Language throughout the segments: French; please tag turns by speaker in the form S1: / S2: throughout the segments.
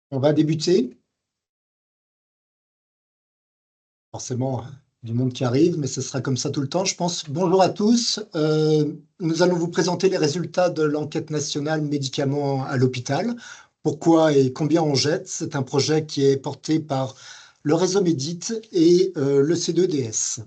S1: On va débuter. Forcément, du monde qui arrive, mais ce sera comme ça tout le temps, je pense. Bonjour à tous. Nous allons vous présenter les résultats de l'enquête nationale médicaments à l'hôpital. Pourquoi et combien on jette? C'est un projet qui est porté par le réseau Médite et le C2DS.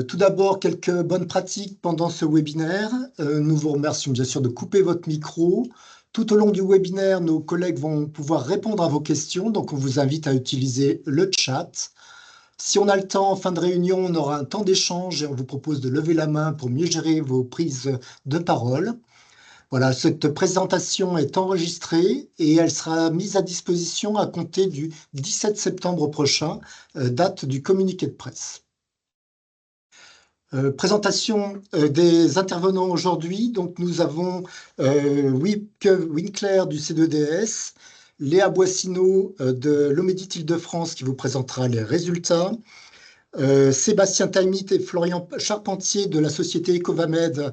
S1: Tout d'abord, quelques bonnes pratiques pendant ce webinaire. Nous vous remercions bien sûr de couper votre micro. Tout au long du webinaire, nos collègues vont pouvoir répondre à vos questions, donc on vous invite à utiliser le chat. Si on a le temps, en fin de réunion, on aura un temps d'échange et on vous propose de lever la main pour mieux gérer vos prises de parole. Voilà, cette présentation est enregistrée et elle sera mise à disposition à compter du 17 septembre prochain, date du communiqué de presse. Présentation des intervenants aujourd'hui. Donc, nous avons Wiebke Winkler du C2DS, Léa Boissineau de l'Omédit Île-de-France qui vous présentera les résultats, Sébastien Taimit et Florian Charpentier de la société Ecovamed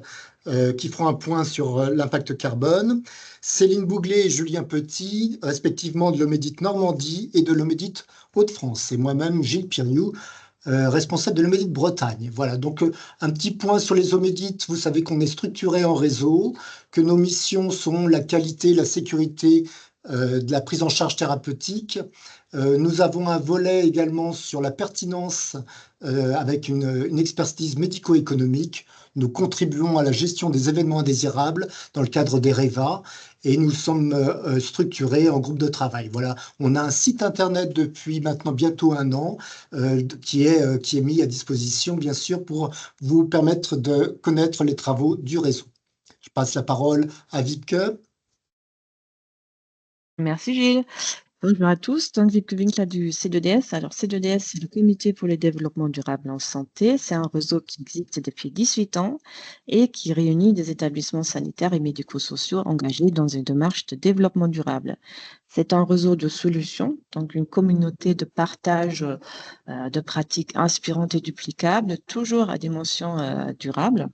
S1: qui feront un point sur l'impact carbone, Céline Bouglet et Julien Petit, respectivement de l'Omédit Normandie et de l'Omédit Hauts-de-France, et moi-même Gilles Piriou, responsable de l'Omédit Bretagne. Voilà, donc un petit point sur les Omédites. Vous savez qu'on est structuré en réseau, que nos missions sont la qualité, la sécurité de la prise en charge thérapeutique. Nous avons un volet également sur la pertinence avec une expertise médico-économique. Nous contribuons à la gestion des événements indésirables dans le cadre des REVA et nous sommes structurés en groupe de travail. Voilà, on a un site internet depuis maintenant bientôt un an qui est mis à disposition, bien sûr, pour vous permettre de connaître les travaux du réseau. Je passe la parole à Wiebke.
S2: Merci Gilles. Bonjour à tous, donc Wiebke Winkler du C2DS. Alors C2DS, c'est le Comité pour le développement durable en santé. C'est un réseau qui existe depuis 18 ans et qui réunit des établissements sanitaires et médico-sociaux engagés dans une démarche de développement durable. C'est un réseau de solutions, donc une communauté de partage de pratiques inspirantes et duplicables, toujours à dimension durable.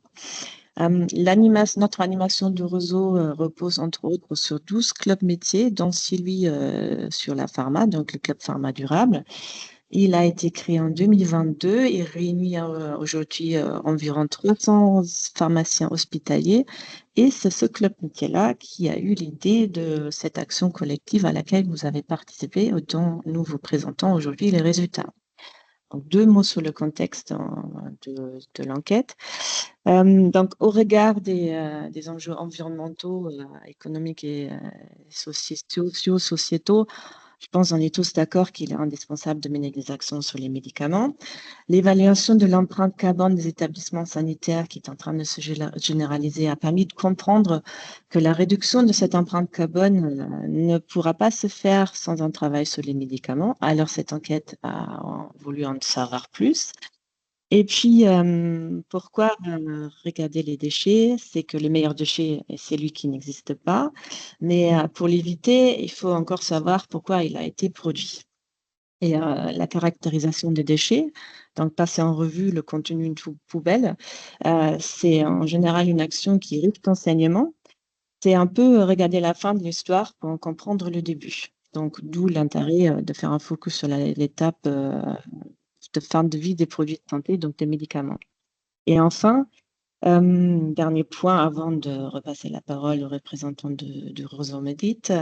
S2: Notre animation de réseau repose entre autres sur 12 clubs métiers, dont celui sur la pharma, donc le club pharma durable. Il a été créé en 2022 et réunit aujourd'hui environ 300 pharmaciens hospitaliers. Et c'est ce club métier-là qui a eu l'idée de cette action collective à laquelle vous avez participé, dont nous vous présentons aujourd'hui les résultats. Donc, 2 mots sur le contexte de l'enquête. Donc, au regard des enjeux environnementaux, économiques et sociétaux, je pense qu'on est tous d'accord qu'il est indispensable de mener des actions sur les médicaments. L'évaluation de l'empreinte carbone des établissements sanitaires qui est en train de se généraliser a permis de comprendre que la réduction de cette empreinte carbone ne pourra pas se faire sans un travail sur les médicaments. Alors, cette enquête a voulu en savoir plus. Et puis, pourquoi regarder les déchets? C'est que le meilleur déchet, c'est celui qui n'existe pas. Mais pour l'éviter, il faut encore savoir pourquoi il a été produit. Et la caractérisation des déchets, donc passer en revue le contenu d'une poubelle, c'est en général une action qui est riche d'enseignement. C'est un peu regarder la fin de l'histoire pour en comprendre le début. Donc, d'où l'intérêt de faire un focus sur l'étape de fin de vie des produits de santé, donc des médicaments. Et enfin, dernier point avant de repasser la parole au représentant du réseau Médite,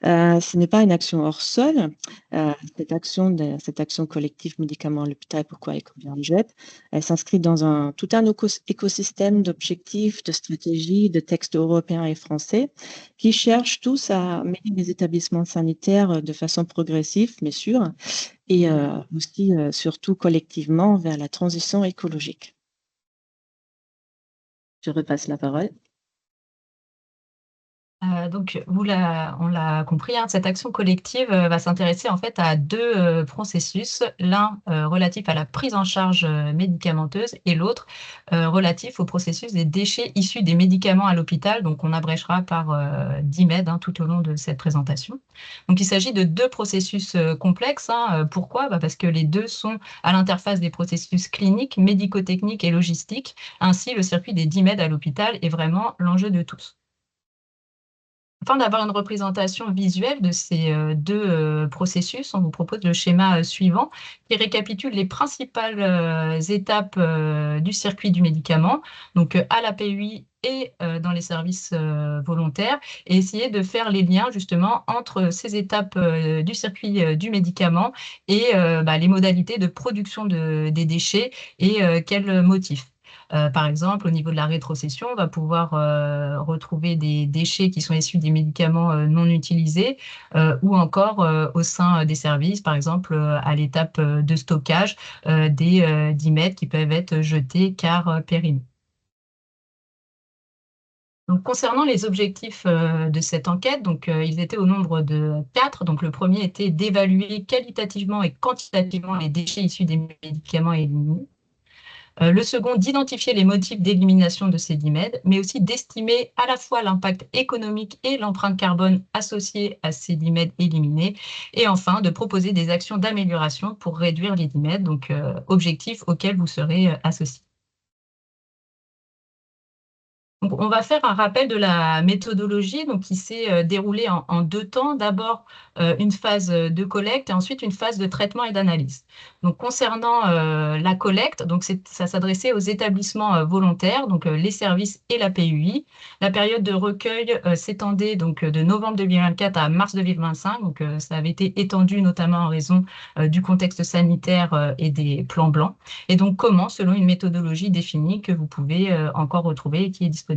S2: ce n'est pas une action hors sol. Cette action collective médicaments à l'hôpital, pourquoi et combien on jette, elle s'inscrit dans tout un écosystème d'objectifs, de stratégies, de textes européens et français qui cherchent tous à mener les établissements sanitaires de façon progressive, mais sûre, et aussi surtout collectivement vers la transition écologique. Je repasse la parole.
S3: Donc, on l'a compris, hein, cette action collective va s'intéresser en fait à 2 processus, l'un relatif à la prise en charge médicamenteuse et l'autre relatif au processus des déchets issus des médicaments à l'hôpital, donc on abrégera par DIMED tout au long de cette présentation. Donc, il s'agit de 2 processus complexes. Pourquoi? Parce que les 2 sont à l'interface des processus cliniques, médico-techniques et logistiques. Ainsi, le circuit des DIMED à l'hôpital est vraiment l'enjeu de tous. Afin d'avoir une représentation visuelle de ces deux processus, on vous propose le schéma suivant qui récapitule les principales étapes du circuit du médicament, donc à la PUI et dans les services volontaires, et essayer de faire les liens justement entre ces étapes du circuit du médicament et les modalités de production des déchets et quels motifs. Par exemple, au niveau de la rétrocession, on va pouvoir retrouver des déchets qui sont issus des médicaments non utilisés ou encore au sein des services, par exemple à l'étape de stockage des dimètres qui peuvent être jetés car périmés. Donc, concernant les objectifs de cette enquête, ils étaient au nombre de 4. Donc, le premier était d'évaluer qualitativement et quantitativement les déchets issus des médicaments éliminés. Le second, d'identifier les motifs d'élimination de ces dimètres, mais aussi d'estimer à la fois l'impact économique et l'empreinte carbone associée à ces dimètres éliminés. Et enfin, de proposer des actions d'amélioration pour réduire les dimètres, donc objectifs auxquels vous serez associés. Donc, on va faire un rappel de la méthodologie qui s'est déroulée en 2 temps. D'abord, une phase de collecte et ensuite une phase de traitement et d'analyse. Donc, concernant la collecte, ça s'adressait aux établissements volontaires, les services et la PUI. La période de recueil s'étendait de novembre 2024 à mars 2025. Ça avait été étendu notamment en raison du contexte sanitaire et des plans blancs. Et donc, comment, selon une méthodologie définie que vous pouvez encore retrouver et qui est disponible.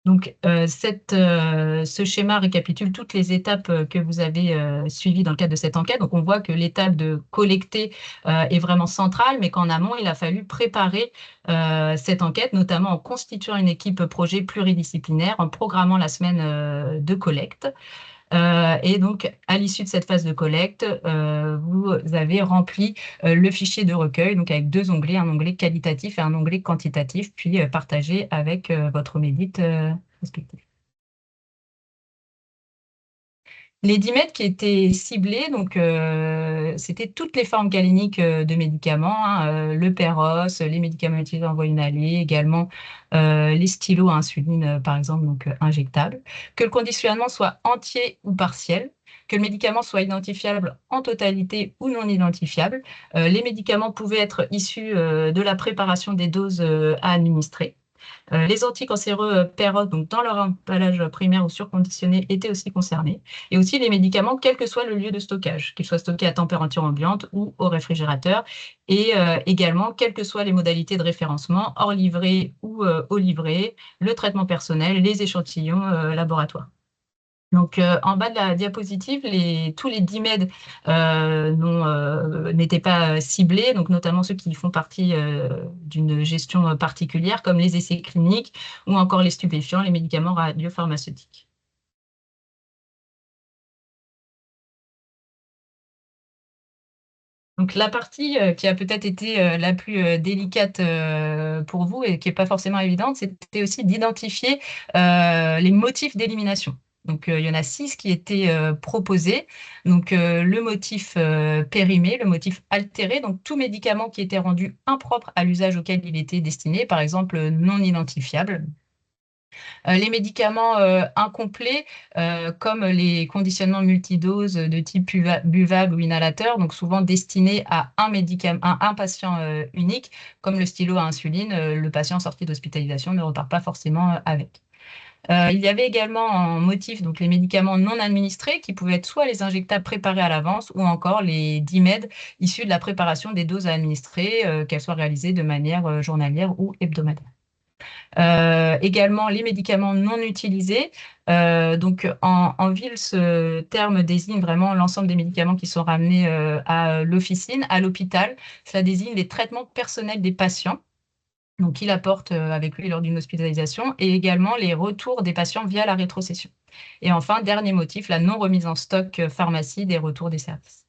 S3: Donc, ce schéma récapitule toutes les étapes que vous avez suivies dans le cadre de cette enquête. Donc, on voit que l'étape de collecter est vraiment centrale, mais qu'en amont, il a fallu préparer cette enquête, notamment en constituant une équipe projet pluridisciplinaire, en programmant la semaine de collecte. Et donc, à l'issue de cette phase de collecte, vous avez rempli le fichier de recueil, donc avec 2 onglets, un onglet qualitatif et un onglet quantitatif, puis partagé avec votre Médite respectif. Les dimètres qui étaient ciblés, c'était toutes les formes galéniques de médicaments, le Péros, les médicaments utilisés en voie inhalée, également les stylos à insuline, par exemple, injectables. Que le conditionnement soit entier ou partiel, que le médicament soit identifiable en totalité ou non identifiable. Les médicaments pouvaient être issus de la préparation des doses à administrer. Les anticancéreux Péros, dans leur emballage primaire ou surconditionné, étaient aussi concernés. Et aussi les médicaments, quel que soit le lieu de stockage, qu'ils soient stockés à température ambiante ou au réfrigérateur. Et également, quelles que soient les modalités de référencement, hors livret ou au livret, le traitement personnel, les échantillons laboratoires. Donc, en bas de la diapositive, tous les dimètres n'étaient pas ciblés, donc notamment ceux qui font partie d'une gestion particulière, comme les essais cliniques ou encore les stupéfiants, les médicaments radiopharmaceutiques. Donc, la partie qui a peut-être été la plus délicate pour vous et qui n'est pas forcément évidente, c'était aussi d'identifier les motifs d'élimination. Donc, il y en a 6 qui étaient proposés. Donc, le motif périmé, le motif altéré, donc tout médicament qui était rendu impropre à l'usage auquel il était destiné, par exemple non identifiable. Les médicaments incomplets, comme les conditionnements multidoses de type buvable ou inhalateur, donc souvent destinés à un patient unique, comme le stylo à insuline, le patient sorti d'hospitalisation ne repart pas forcément avec. Il y avait également en motif les médicaments non administrés qui pouvaient être soit les injectables préparés à l'avance ou encore les dimètres issus de la préparation des doses à administrer, qu'elles soient réalisées de manière journalière ou hebdomadaire. Également les médicaments non utilisés. En ville, ce terme désigne vraiment l'ensemble des médicaments qui sont ramenés à l'officine, à l'hôpital. Ça désigne les traitements personnels des patients, qu'il apporte avec lui lors d'une hospitalisation, et également les retours des patients via la rétrocession. Et enfin, dernier motif, la non-remise en stock pharmacie des retours des services.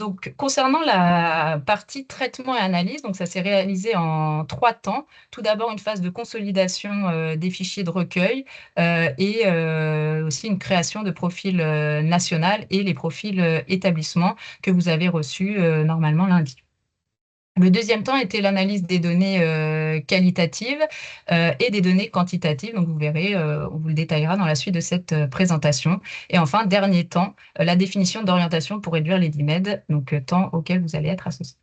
S3: Donc, concernant la partie traitement et analyse, ça s'est réalisé en 3 temps. Tout d'abord, une phase de consolidation des fichiers de recueil et aussi une création de profil national et les profils établissements que vous avez reçus normalement lundi. Le deuxième temps était l'analyse des données qualitatives et des données quantitatives. Donc, vous verrez, on vous le détaillera dans la suite de cette présentation. Et enfin, dernier temps, la définition d'orientation pour réduire les DIMED, donc temps auquel vous allez être associé.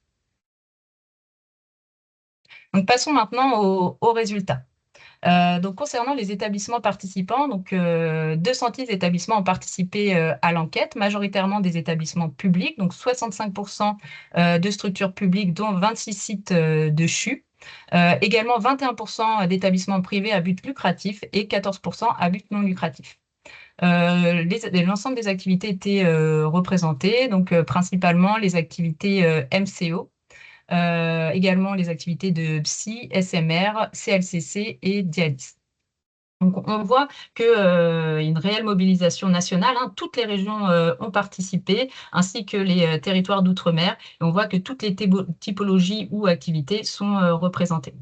S3: Donc, passons maintenant aux résultats. Donc, concernant les établissements participants, 210 établissements ont participé à l'enquête, majoritairement des établissements publics, donc 65% de structures publiques, dont 26 sites de CHU. Également 21% d'établissements privés à but lucratif et 14% à but non lucratif. L'ensemble des activités étaient représentées, donc principalement les activités MCO, également les activités de psy, SMR, CLCC et dialyse. Donc, on voit qu'il y a une réelle mobilisation nationale, hein. Toutes les régions ont participé, ainsi que les territoires d'outre-mer. Et on voit que toutes les typologies ou activités sont représentées.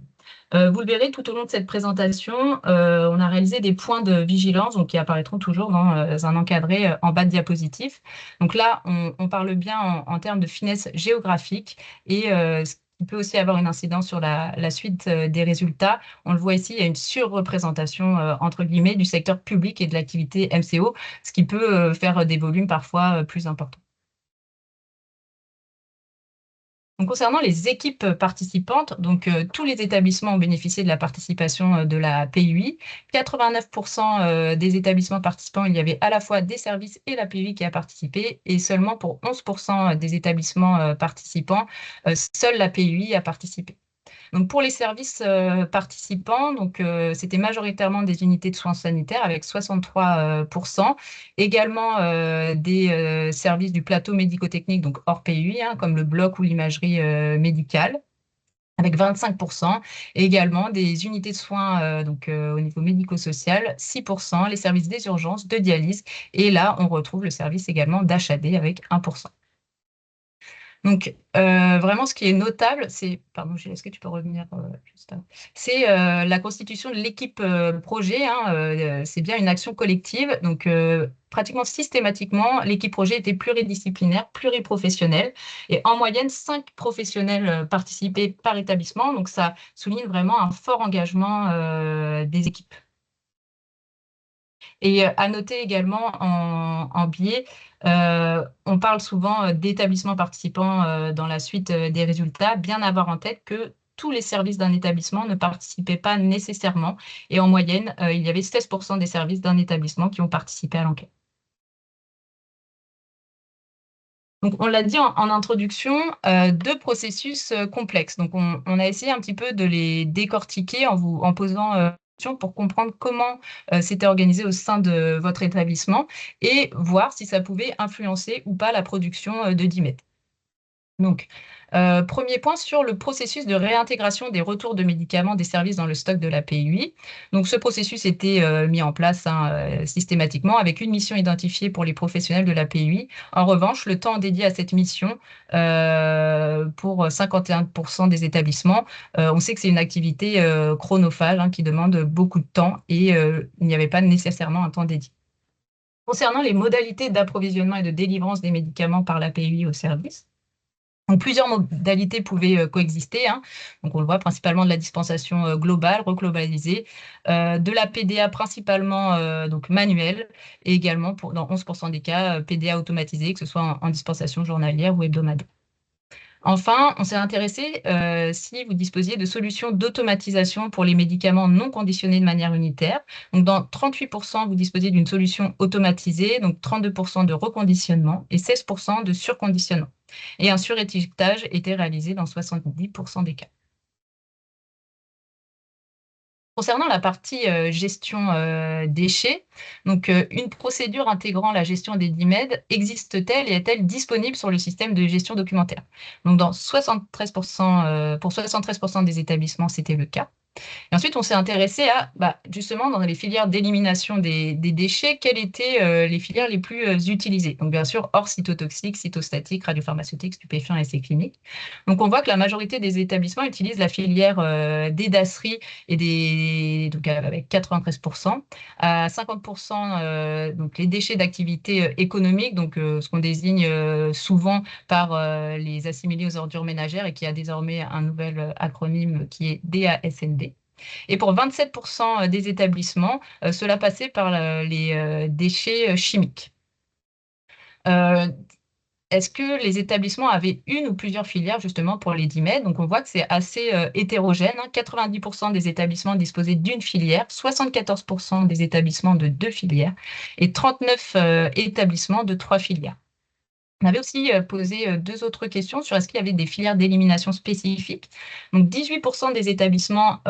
S3: Vous le verrez tout au long de cette présentation, on a réalisé des points de vigilance donc, qui apparaîtront toujours dans un encadré en bas de diapositive. Donc là, on parle bien en termes de finesse géographique et ce qui peut aussi avoir une incidence sur la suite des résultats. On le voit ici, il y a une surreprésentation, entre guillemets, du secteur public et de l'activité MCO, ce qui peut faire des volumes parfois plus importants. Donc, concernant les équipes participantes, tous les établissements ont bénéficié de la participation de la PUI. 89% des établissements participants, il y avait à la fois des services et la PUI qui a participé, et seulement pour 11% des établissements participants, seule la PUI a participé. Donc, pour les services participants, c'était majoritairement des unités de soins sanitaires avec 63%, également des services du plateau médico-technique, donc hors PUI, hein, comme le bloc ou l'imagerie médicale, avec 25%, et également des unités de soins au niveau médico-social, 6%, les services des urgences, de dialyse, et là, on retrouve le service également d'HAD avec 1%. Donc, vraiment, ce qui est notable, c'est, pardon, Gilles, est-ce que tu peux revenir juste avant? C'est la constitution de l'équipe projet, hein, c'est bien une action collective. Donc, pratiquement systématiquement, l'équipe projet était pluridisciplinaire, pluriprofessionnelle, et en moyenne, 5 professionnels participaient par établissement. Donc, ça souligne vraiment un fort engagement des équipes. Et à noter également en biais, on parle souvent d'établissements participants dans la suite des résultats, bien avoir en tête que tous les services d'un établissement ne participaient pas nécessairement. Et en moyenne, il y avait 16% des services d'un établissement qui ont participé à l'enquête. Donc, on l'a dit en introduction, 2 processus complexes. Donc, on a essayé un petit peu de les décortiquer en posant questions pour comprendre comment c'était organisé au sein de votre établissement et voir si ça pouvait influencer ou pas la production de DIMED. Donc, premier point sur le processus de réintégration des retours de médicaments des services dans le stock de la PUI. Donc, ce processus était mis en place systématiquement avec une mission identifiée pour les professionnels de la PUI. En revanche, le temps dédié à cette mission pour 51% des établissements, on sait que c'est une activité chronophage, hein, qui demande beaucoup de temps et il n'y avait pas nécessairement un temps dédié. Concernant les modalités d'approvisionnement et de délivrance des médicaments par la PUI au service, donc, plusieurs modalités pouvaient coexister, hein. Donc, on le voit principalement de la dispensation globale, reglobalisée, de la PDA principalement manuelle, et également dans 11% des cas, PDA automatisée, que ce soit en dispensation journalière ou hebdomadaire. Enfin, on s'est intéressé si vous disposiez de solutions d'automatisation pour les médicaments non conditionnés de manière unitaire. Donc, dans 38%, vous disposiez d'une solution automatisée, donc 32% de reconditionnement et 16% de surconditionnement. Et un surétiquetage était réalisé dans 70% des cas. Concernant la partie gestion déchets, une procédure intégrant la gestion des DIMED existe-t-elle et est-elle disponible sur le système de gestion documentaire? Donc, pour 73% des établissements, c'était le cas. Et ensuite, on s'est intéressé à, justement, dans les filières d'élimination des déchets, quelles étaient les filières les plus utilisées. Donc, bien sûr, hors cytotoxiques, cytostatiques, radiopharmaceutiques, stupéfiants, essais cliniques. Donc, on voit que la majorité des établissements utilisent la filière des DASseries donc avec 93%, à 50% donc les déchets d'activité économique, donc ce qu'on désigne souvent par les assimilés aux ordures ménagères et qui a désormais un nouvel acronyme qui est DASND. Et pour 27% des établissements, cela passait par les déchets chimiques. Est-ce que les établissements avaient une ou plusieurs filières justement pour les DIMED? Donc on voit que c'est assez hétérogène. 90% des établissements disposaient d'une filière, 74% des établissements de 2 filières et 39 établissements de 3 filières. On avait aussi posé 2 autres questions sur est-ce qu'il y avait des filières d'élimination spécifiques. Donc 18% des établissements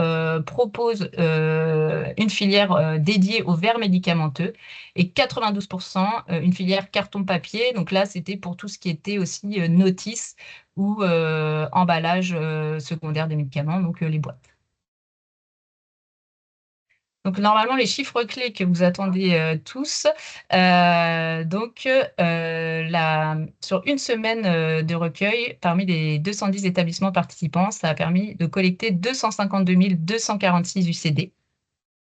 S3: proposent une filière dédiée aux verres médicamenteux et 92% une filière carton-papier. Donc là, c'était pour tout ce qui était aussi notice ou emballage secondaire des médicaments, donc les boîtes. Donc, normalement, les chiffres clés que vous attendez tous. Sur une semaine de recueil, parmi les 210 établissements participants, ça a permis de collecter 252 246 UCD,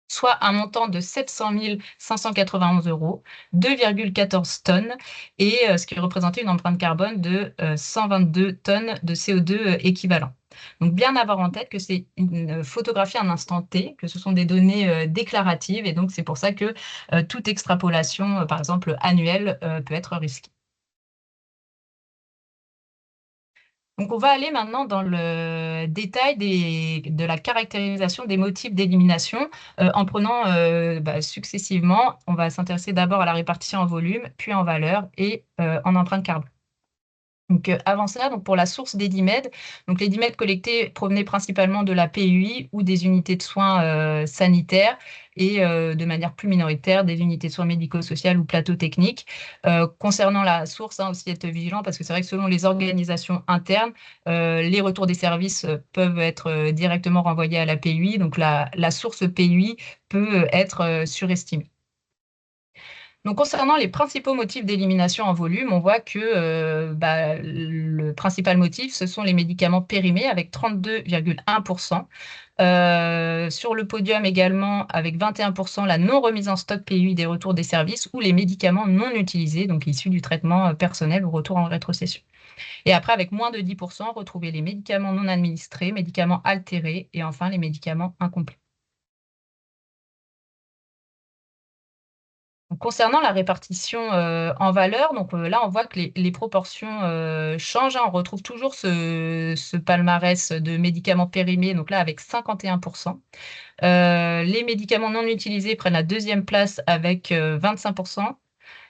S3: soit un montant de 700 591 €, 2,14 tonnes, et ce qui représentait une empreinte carbone de 122 tonnes de CO2 équivalent. Donc, bien avoir en tête que c'est une photographie à un instant T, que ce sont des données déclaratives, et donc c'est pour ça que toute extrapolation, par exemple annuelle, peut être risquée. Donc, on va aller maintenant dans le détail de la caractérisation des motifs d'élimination en prenant successivement. On va s'intéresser d'abord à la répartition en volume, puis en valeur et en empreinte carbone. Donc, avant cela, donc pour la source des DIMED, donc les DIMED collectés provenaient principalement de la PUI ou des unités de soins sanitaires et de manière plus minoritaire des unités de soins médico-sociales ou plateaux techniques. Concernant la source, aussi être vigilant parce que c'est vrai que selon les organisations internes, les retours des services peuvent être directement renvoyés à la PUI. Donc, la source PUI peut être surestimée. Donc, concernant les principaux motifs d'élimination en volume, on voit que le principal motif, ce sont les médicaments périmés avec 32,1%. Sur le podium également, avec 21%, la non-remise en stock PUI des retours des services ou les médicaments non utilisés, donc issus du traitement personnel ou retour en rétrocession. Et après, avec moins de 10%, retrouver les médicaments non administrés, médicaments altérés et enfin les médicaments incomplets. Concernant la répartition en valeur, donc là, on voit que les proportions changent. On retrouve toujours ce palmarès de médicaments périmés, donc là, avec 51%. Les médicaments non utilisés prennent la deuxième place avec 25%.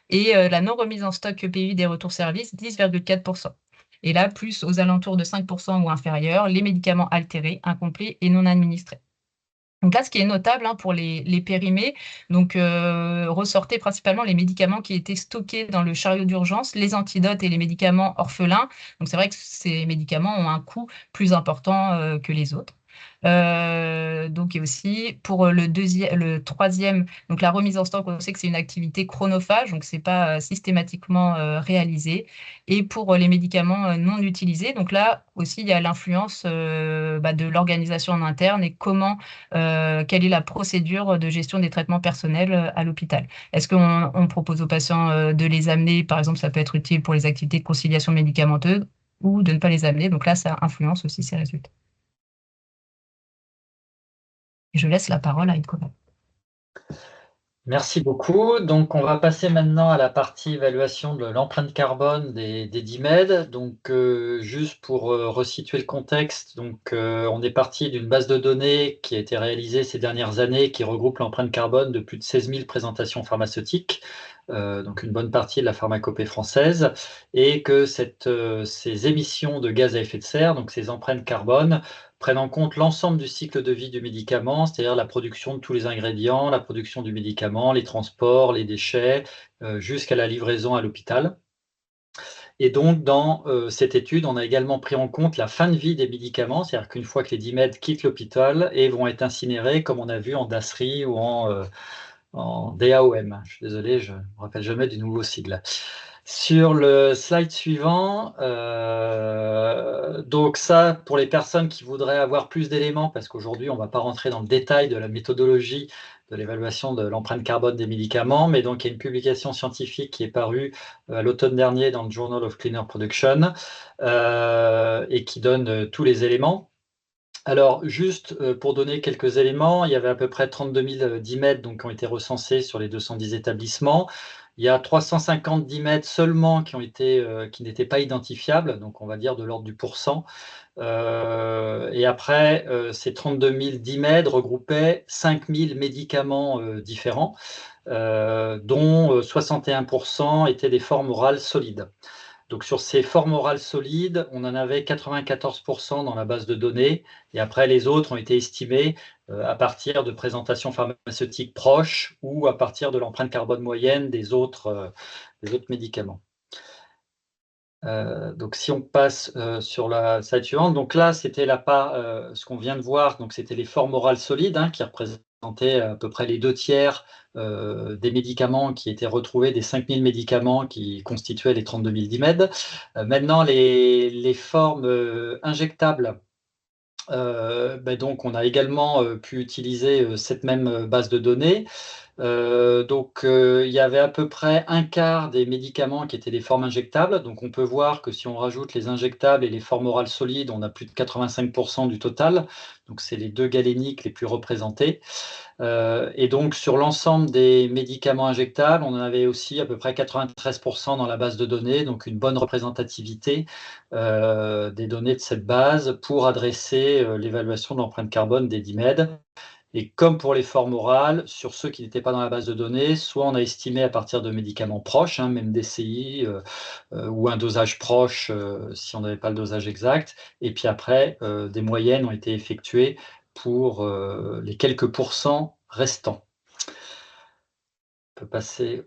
S3: Et la non-remise en stock PUI des retours services, 10,4%. Et là, plus aux alentours de 5% ou inférieurs, les médicaments altérés, incomplets et non administrés. Donc là, ce qui est notable pour les périmés, donc ressortaient principalement les médicaments qui étaient stockés dans le chariot d'urgence, les antidotes et les médicaments orphelins. Donc c'est vrai que ces médicaments ont un coût plus important que les autres. Donc, et aussi pour le troisième, donc la remise en stock, on sait que c'est une activité chronophage, donc c'est pas systématiquement réalisé. Et pour les médicaments non utilisés, donc là aussi il y a l'influence de l'organisation en interne et quelle est la procédure de gestion des traitements personnels à l'hôpital. Est-ce qu'on propose aux patients de les amener, par exemple, ça peut être utile pour les activités de conciliation médicamenteuse, ou de ne pas les amener. Donc là, ça influence aussi ces résultats. Je laisse la parole à Edcoval.
S4: Merci beaucoup. Donc, on va passer maintenant à la partie évaluation de l'empreinte carbone des DIMED. Donc, juste pour resituer le contexte, donc, on est parti d'une base de données qui a été réalisée ces dernières années, qui regroupe l'empreinte carbone de plus de 16 000 présentations pharmaceutiques, donc une bonne partie de la pharmacopée française, et que ces émissions de gaz à effet de serre, donc ces empreintes carbone, prennent en compte l'ensemble du cycle de vie du médicament, c'est-à-dire la production de tous les ingrédients, la production du médicament, les transports, les déchets, jusqu'à la livraison à l'hôpital. Et donc, dans cette étude, on a également pris en compte la fin de vie des médicaments, c'est-à-dire qu'une fois que les DIMED quittent l'hôpital et vont être incinérés, comme on a vu en DASRI ou en DAOM. Je suis désolé, je ne me rappelle jamais du nouveau sigle. Sur le slide suivant, donc ça, pour les personnes qui voudraient avoir plus d'éléments, parce qu'aujourd'hui, on ne va pas rentrer dans le détail de la méthodologie de l'évaluation de l'empreinte carbone des médicaments, mais donc il y a une publication scientifique qui est parue à l'automne dernier dans le Journal of Cleaner Production et qui donne tous les éléments. Alors, juste pour donner quelques éléments, il y avait à peu près 32 000 DIMED donc, qui ont été recensés sur les 210 établissements. Il y a 350 DIMED seulement qui n'étaient pas identifiables, donc on va dire de l'ordre du %. Et après, ces 32 000 DIMED regroupaient 5 000 médicaments différents, dont 61% étaient des formes orales solides. Donc sur ces formes orales solides, on en avait 94% dans la base de données, et après les autres ont été estimés à partir de présentations pharmaceutiques proches ou à partir de l'empreinte carbone moyenne des autres médicaments. Donc si on passe sur la slide suivante, donc là c'était ce qu'on vient de voir, donc c'était les formes orales solides qui représentaient à peu près les 2/3 des médicaments qui étaient retrouvés, des 5 000 médicaments qui constituaient les 32 000 DIMED. Maintenant les formes injectables, donc on a également pu utiliser cette même base de données. Il y avait à peu près un quart des médicaments qui étaient des formes injectables. Donc on peut voir que si on rajoute les injectables et les formes orales solides, on a plus de 85% du total. Donc c'est les deux galéniques les plus représentés. Et donc sur l'ensemble des médicaments injectables, on en avait aussi à peu près 93% dans la base de données, donc une bonne représentativité des données de cette base pour adresser l'évaluation de l'empreinte carbone des DIMED. Et comme pour les formes orales, sur ceux qui n'étaient pas dans la base de données, soit on a estimé à partir de médicaments proches, même DCI, ou un dosage proche si on n'avait pas le dosage exact. Et puis après, des moyennes ont été effectuées pour les quelques pourcents restants. On peut passer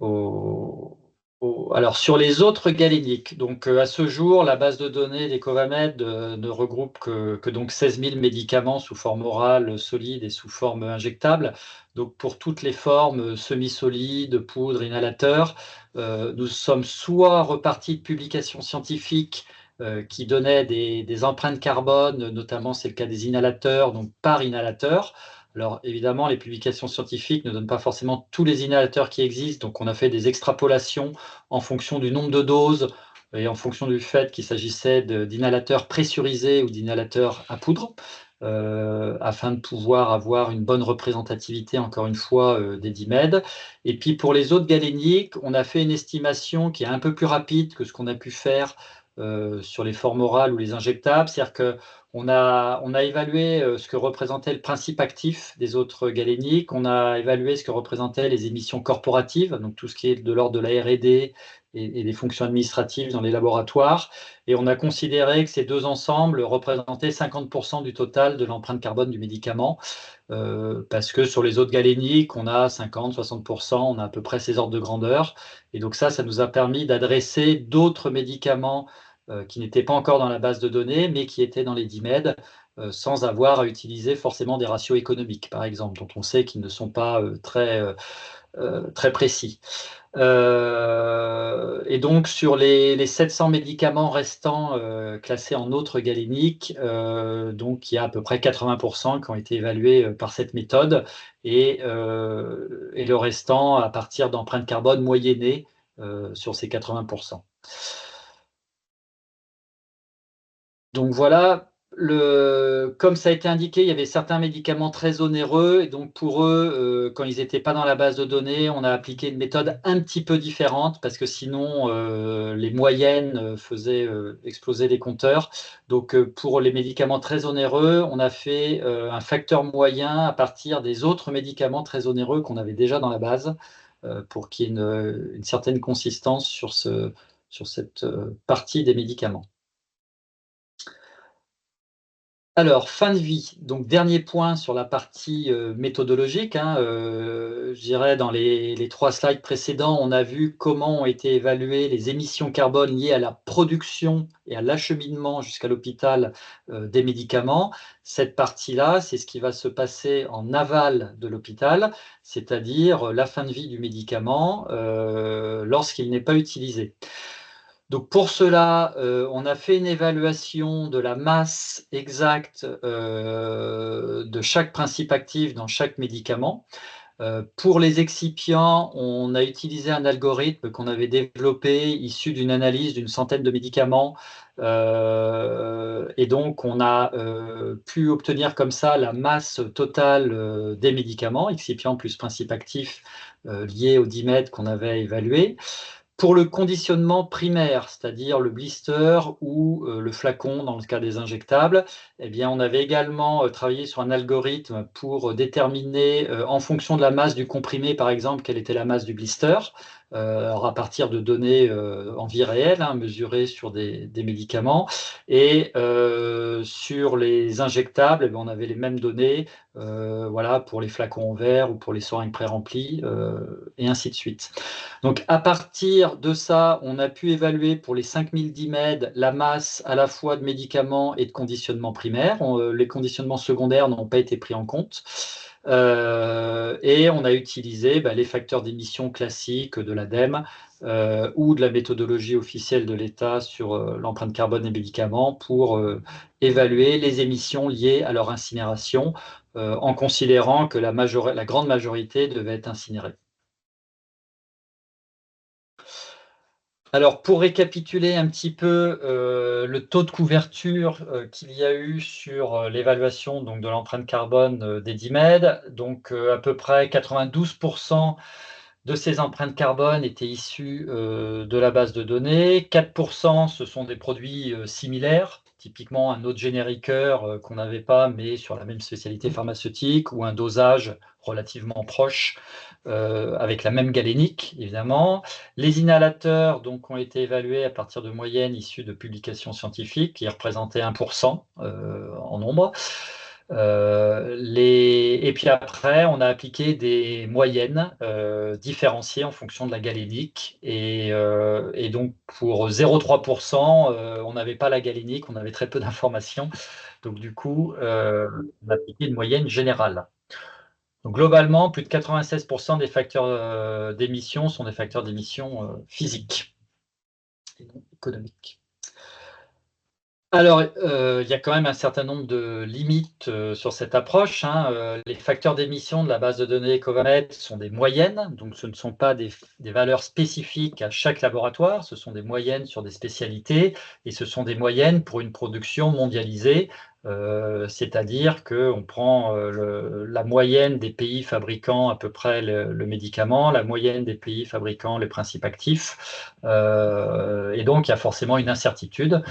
S4: alors sur les autres galéniques, donc à ce jour, la base de données des Covamed ne regroupe que donc 16 000 médicaments sous forme orale, solide et sous forme injectable. Donc pour toutes les formes semi-solides, poudre, inhalateur, nous sommes soit repartis de publications scientifiques qui donnaient des empreintes carbone, notamment c'est le cas des inhalateurs, donc par inhalateur. Alors évidemment, les publications scientifiques ne donnent pas forcément tous les inhalateurs qui existent, donc on a fait des extrapolations en fonction du nombre de doses et en fonction du fait qu'il s'agissait d'inhalateurs pressurisés ou d'inhalateurs à poudre, afin de pouvoir avoir une bonne représentativité, encore une fois, des DIMED. Et puis pour les autres galéniques, on a fait une estimation qui est un peu plus rapide que ce qu'on a pu faire sur les formes orales ou les injectables, c'est-à-dire que on a évalué ce que représentait le principe actif des autres galéniques, on a évalué ce que représentaient les émissions corporatives, donc tout ce qui est de l'ordre de la R&D et des fonctions administratives dans les laboratoires, et on a considéré que ces deux ensembles représentaient 50% du total de l'empreinte carbone du médicament, parce que sur les autres galéniques, on a 50-60%, on a à peu près ces ordres de grandeur, et donc ça nous a permis d'adresser d'autres médicaments qui n'étaient pas encore dans la base de données, mais qui étaient dans les DIMED, sans avoir à utiliser forcément des ratios économiques, par exemple, dont on sait qu'ils ne sont pas très précis. Et donc, sur les 700 médicaments restants classés en autres galéniques, donc il y a à peu près 80% qui ont été évalués par cette méthode, et le restant à partir d'empreintes carbone moyennées sur ces 80%. Donc voilà, comme ça a été indiqué, il y avait certains médicaments très onéreux, et donc pour eux, quand ils n'étaient pas dans la base de données, on a appliqué une méthode un petit peu différente, parce que sinon les moyennes faisaient exploser les compteurs. Donc pour les médicaments très onéreux, on a fait un facteur moyen à partir des autres médicaments très onéreux qu'on avait déjà dans la base, pour qu'il y ait une certaine consistance sur cette partie des médicaments. Alors, fin de vie. Donc, dernier point sur la partie méthodologique. Je dirais dans les 3 slides précédents, on a vu comment ont été évaluées les émissions carbone liées à la production et à l'acheminement jusqu'à l'hôpital des médicaments. Cette partie-là, c'est ce qui va se passer en aval de l'hôpital, c'est-à-dire la fin de vie du médicament lorsqu'il n'est pas utilisé. Donc pour cela, on a fait une évaluation de la masse exacte de chaque principe actif dans chaque médicament. Pour les excipients, on a utilisé un algorithme qu'on avait développé, issu d'une analyse d'une centaine de médicaments. Et donc on a pu obtenir comme ça la masse totale des médicaments, excipients plus principe actif liés au dimètre qu'on avait évalué. Pour le conditionnement primaire, c'est-à-dire le blister ou le flacon dans le cas des injectables, eh bien, on avait également travaillé sur un algorithme pour déterminer, en fonction de la masse du comprimé, par exemple, quelle était la masse du blister. Alors à partir de données en vie réelle, mesurées sur des médicaments. Et sur les injectables, eh bien, on avait les mêmes données voilà, pour les flacons en verre ou pour les seringues pré-remplies, et ainsi de suite. Donc à partir de ça, on a pu évaluer pour les 5000 DIMED la masse à la fois de médicaments et de conditionnement primaire. Les conditionnements secondaires n'ont pas été pris en compte. Et on a utilisé les facteurs d'émission classiques de l'ADEME ou de la méthodologie officielle de l'État sur l'empreinte carbone des médicaments pour évaluer les émissions liées à leur incinération en considérant que la grande majorité devait être incinérée. Alors, pour récapituler un petit peu le taux de couverture qu'il y a eu sur l'évaluation de l'empreinte carbone des DIMED, donc à peu près 92% de ces empreintes carbone étaient issues de la base de données, 4% ce sont des produits similaires, typiquement un autre génériqueur qu'on n'avait pas, mais sur la même spécialité pharmaceutique, ou un dosage relativement proche, avec la même galénique, évidemment. Les inhalateurs donc, ont été évalués à partir de moyennes issues de publications scientifiques, qui représentaient 1% en nombre. Et puis après, on a appliqué des moyennes différenciées en fonction de la galénique. Et donc, pour 0,3%, on n'avait pas la galénique, on avait très peu d'informations. Donc, du coup, on a appliqué une moyenne générale. Donc, globalement, plus de 96% des facteurs d'émission sont des facteurs d'émission physiques et non économiques. Alors, il y a quand même un certain nombre de limites sur cette approche. Les facteurs d'émission de la base de données Ecovamet sont des moyennes, donc ce ne sont pas des valeurs spécifiques à chaque laboratoire, ce sont des moyennes sur des spécialités, et ce sont des moyennes pour une production mondialisée, c'est-à-dire qu'on prend la moyenne des pays fabriquant à peu près le médicament, la moyenne des pays fabriquant les principes actifs, et donc il y a forcément une incertitude,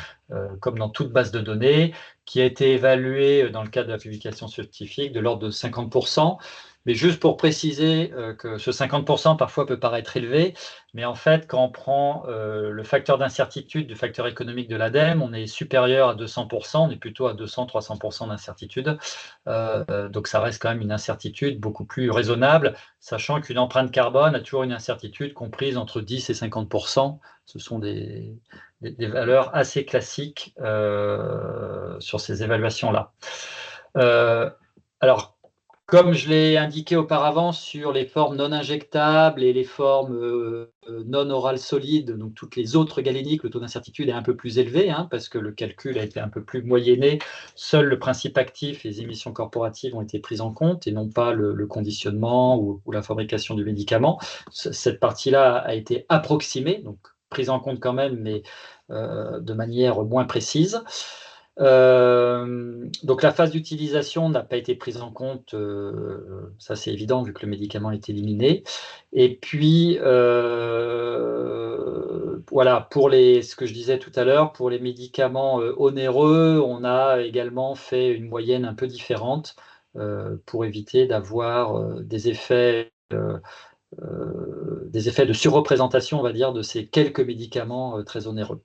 S4: comme dans toute base de données, qui a été évaluée dans le cadre de la publication scientifique de l'ordre de 50%. Mais juste pour préciser que ce 50% parfois peut paraître élevé, mais en fait, quand on prend le facteur d'incertitude du facteur économique de l'ADEME, on est supérieur à 200%, on est plutôt à 200-300% d'incertitude. Donc ça reste quand même une incertitude beaucoup plus raisonnable, sachant qu'une empreinte carbone a toujours une incertitude comprise entre 10 et 50%. Ce sont des valeurs assez classiques sur ces évaluations-là. Alors, comme je l'ai indiqué auparavant sur les formes non injectables et les formes non orales solides, donc toutes les autres galéniques, le taux d'incertitude est un peu plus élevé, parce que le calcul a été un peu plus moyenné. Seul le principe actif et les émissions corporatives ont été prises en compte, et non pas le conditionnement ou la fabrication du médicament. Cette partie-là a été approximée, donc prise en compte quand même, mais de manière moins précise. Donc la phase d'utilisation n'a pas été prise en compte, ça c'est évident vu que le médicament est éliminé. Et puis voilà, pour ce que je disais tout à l'heure, pour les médicaments onéreux, on a également fait une moyenne un peu différente pour éviter d'avoir des effets de surreprésentation, on va dire, de ces quelques médicaments très onéreux.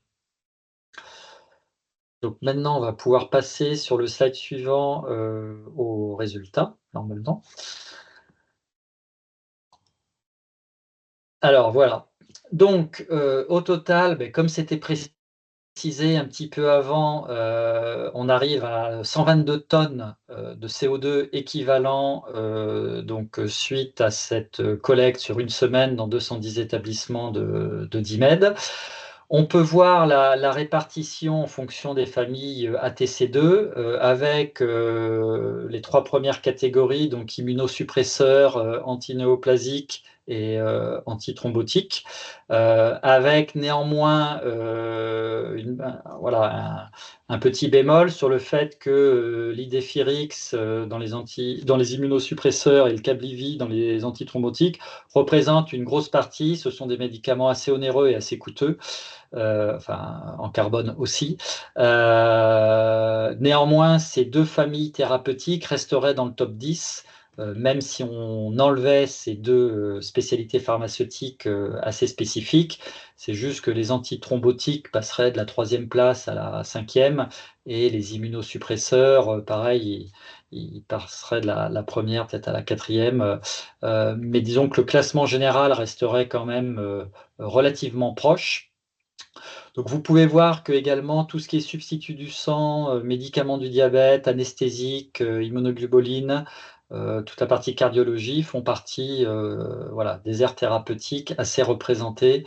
S4: Donc maintenant, on va pouvoir passer sur le slide suivant aux résultats, normalement. Alors voilà. Donc, au total, comme c'était précisé un petit peu avant, on arrive à 122 tonnes de CO2 équivalent, suite à cette collecte sur une semaine dans 210 établissements de DIMED. On peut voir la répartition en fonction des familles ATC2 avec les 3 premières catégories, donc immunosuppresseurs, antinéoplasiques et antithrombotiques, avec néanmoins un petit bémol sur le fait que l'Idefirix dans les immunosuppresseurs et le Cablivi dans les antithrombotiques représentent une grosse partie. Ce sont des médicaments assez onéreux et assez coûteux. En carbone aussi. Néanmoins, ces 2 familles thérapeutiques resteraient dans le top 10, même si on enlevait ces 2 spécialités pharmaceutiques assez spécifiques. C'est juste que les antithrombotiques passeraient de la 3e place à la 5e, et les immunosuppresseurs, pareil, ils passeraient de la 1re peut-être à la 4e. Mais disons que le classement général resterait quand même relativement proche. Donc vous pouvez voir que également tout ce qui est substitut du sang, médicaments du diabète, anesthésiques, immunoglobuline, toute la partie cardiologie font partie des aires thérapeutiques assez représentées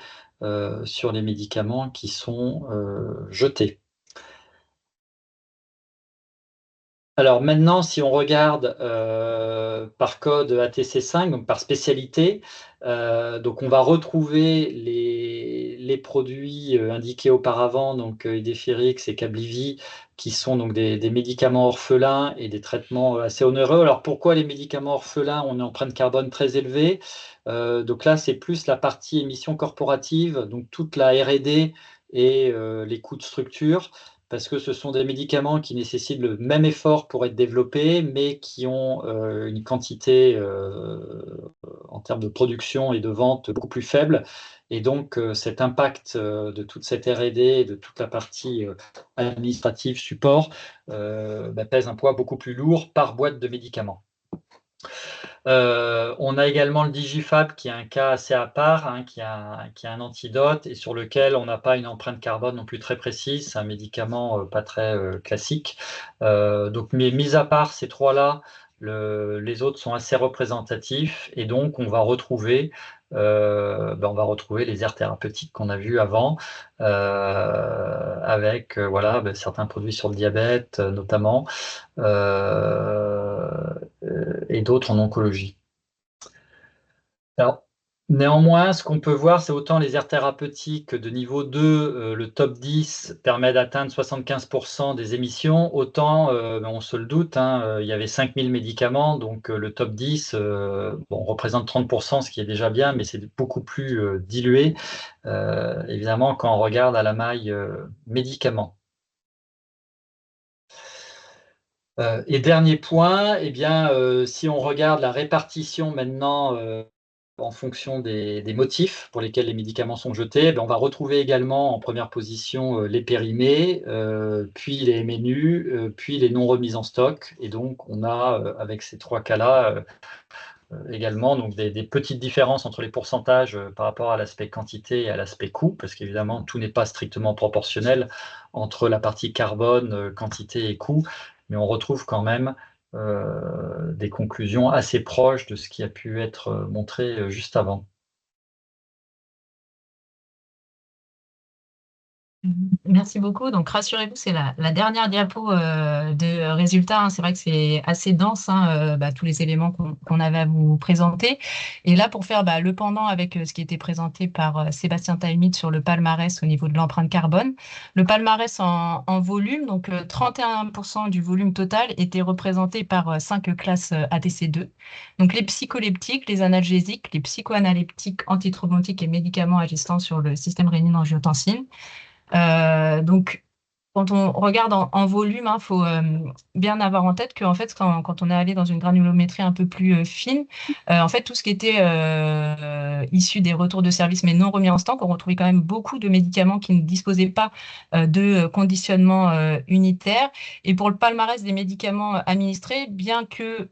S4: sur les médicaments qui sont jetés. Alors maintenant, si on regarde par code ATC5, donc par spécialité, donc on va retrouver les produits indiqués auparavant, donc Idefirix et Cablivi, qui sont donc des médicaments orphelins et des traitements assez onéreux. Alors pourquoi les médicaments orphelins ont une empreinte carbone très élevée? Donc là, c'est plus la partie émissions corporatives, donc toute la R&D et les coûts de structure, parce que ce sont des médicaments qui nécessitent le même effort pour être développés, mais qui ont une quantité en termes de production et de vente beaucoup plus faible. Et donc, cet impact de toute cette R&D et de toute la partie administrative, support, pèse un poids beaucoup plus lourd par boîte de médicaments. On a également le Digifab, qui est un cas assez à part, qui a un antidote et sur lequel on n'a pas une empreinte carbone non plus très précise. C'est un médicament pas très classique. Mais mis à part ces 3-là, les autres sont assez représentatifs, et donc on va retrouver les aires thérapeutiques qu'on a vues avant, avec certains produits sur le diabète notamment, et d'autres en oncologie. Alors, néanmoins, ce qu'on peut voir, c'est autant les aires thérapeutiques de niveau 2, le top 10 permet d'atteindre 75% des émissions, autant, on se le doute, il y avait 5000 médicaments, donc le top 10 représente 30%, ce qui est déjà bien, mais c'est beaucoup plus dilué, évidemment, quand on regarde à la maille médicaments. Et dernier point, si on regarde la répartition maintenant en fonction des motifs pour lesquels les médicaments sont jetés, on va retrouver également en première position les périmés, puis les MNU, puis les non remis en stock. Et donc on a avec ces 3 cas-là également donc des petites différences entre les pourcentages par rapport à l'aspect quantité et à l'aspect coût, parce qu'évidemment tout n'est pas strictement proportionnel entre la partie carbone, quantité et coût, mais on retrouve quand même des conclusions assez proches de ce qui a pu être montré juste avant.
S3: Merci beaucoup. Donc, rassurez-vous, c'est la dernière diapo de résultats. C'est vrai que c'est assez dense, tous les éléments qu'on avait à vous présenter. Et là, pour faire le pendant avec ce qui était présenté par Sébastien Tailmit sur le palmarès au niveau de l'empreinte carbone, le palmarès en volume, donc 31% du volume total était représenté par 5 classes ATC2. Donc, les psycholeptiques, les analgésiques, les psychoanaleptiques, antithrombotiques et médicaments agissant sur le système rénine-angiotensine. Donc, quand on regarde en volume, il faut bien avoir en tête qu'en fait, quand on est allé dans une granulométrie un peu plus fine, en fait, tout ce qui était issu des retours de service mais non remis en stock, on retrouvait quand même beaucoup de médicaments qui ne disposaient pas de conditionnement unitaire. Et pour le palmarès des médicaments administrés, bien que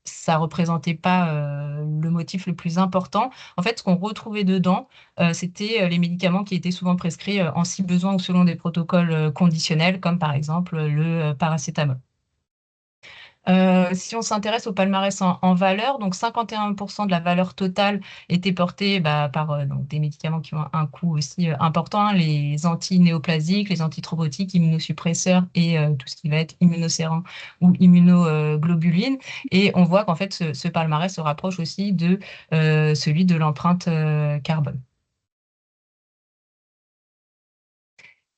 S3: ça représentait pas le motif le plus important, en fait, ce qu'on retrouvait dedans, c'était les médicaments qui étaient souvent prescrits en si besoin ou selon des protocoles conditionnels, comme par exemple le paracétamol. Si on s'intéresse au palmarès en valeur, donc 51% de la valeur totale était portée par donc des médicaments qui ont un coût aussi important, hein, les antinéoplasiques, les antithrombotiques, immunosuppresseurs et tout ce qui va être immunocérant ou immunoglobuline. Et on voit qu'en fait, ce palmarès se rapproche aussi de celui de l'empreinte carbone.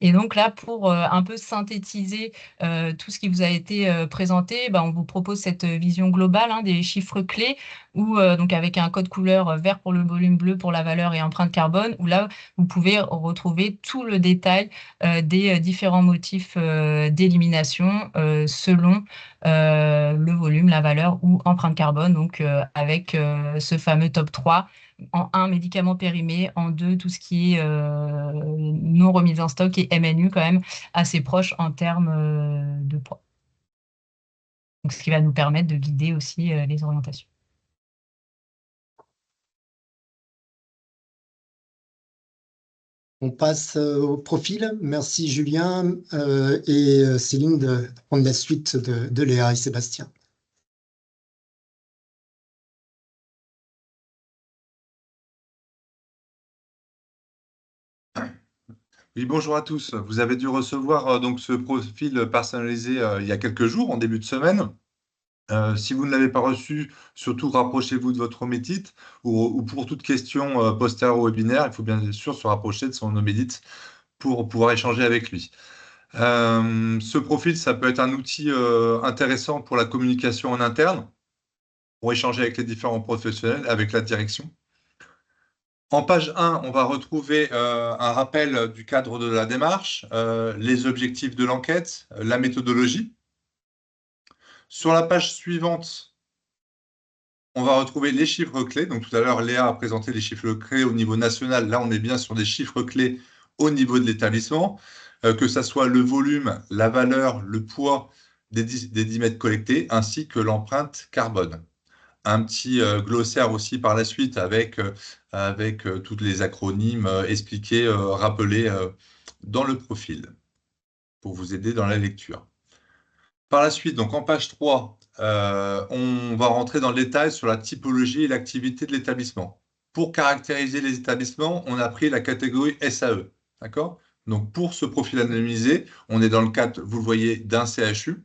S3: Et donc là, pour un peu synthétiser tout ce qui vous a été présenté, on vous propose cette vision globale, hein, des chiffres clés, où donc avec un code couleur vert pour le volume, bleu pour la valeur et empreinte carbone, où là, vous pouvez retrouver tout le détail des différents motifs d'élimination selon le volume, la valeur ou empreinte carbone, donc avec ce fameux top 3. En 1, médicaments périmés, en 2, tout ce qui est non remise en stock, et MNU quand même assez proche en termes de poids. Donc, ce qui va nous permettre de guider aussi les orientations.
S1: On passe au profil. Merci Julien et Céline de prendre la suite de Léa et Sébastien.
S5: Oui, bonjour à tous. Vous avez dû recevoir donc ce profil personnalisé il y a quelques jours, en début de semaine. Si vous ne l'avez pas reçu, surtout rapprochez-vous de votre omédite ou pour toute question postérieure au webinaire, il faut bien sûr se rapprocher de son omédite pour pouvoir échanger avec lui. Ce profil, ça peut être un outil intéressant pour la communication en interne, pour échanger avec les différents professionnels, avec la direction. En page 1, on va retrouver un rappel du cadre de la démarche, les objectifs de l'enquête, la méthodologie. Sur la page suivante, on va retrouver les chiffres clés. Donc tout à l'heure, Léa a présenté les chiffres clés au niveau national. Là, on est bien sur des chiffres clés au niveau de l'établissement, que ce soit le volume, la valeur, le poids des 10 mètres collectés, ainsi que l'empreinte carbone. Un petit glossaire aussi par la suite avec tous les acronymes expliqués, rappelés dans le profil pour vous aider dans la lecture. Par la suite, donc en page 3, on va rentrer dans le détail sur la typologie et l'activité de l'établissement. Pour caractériser les établissements, on a pris la catégorie SAE. D'accord ? Donc pour ce profil anonymisé, on est dans le cadre, vous le voyez, d'un CHU.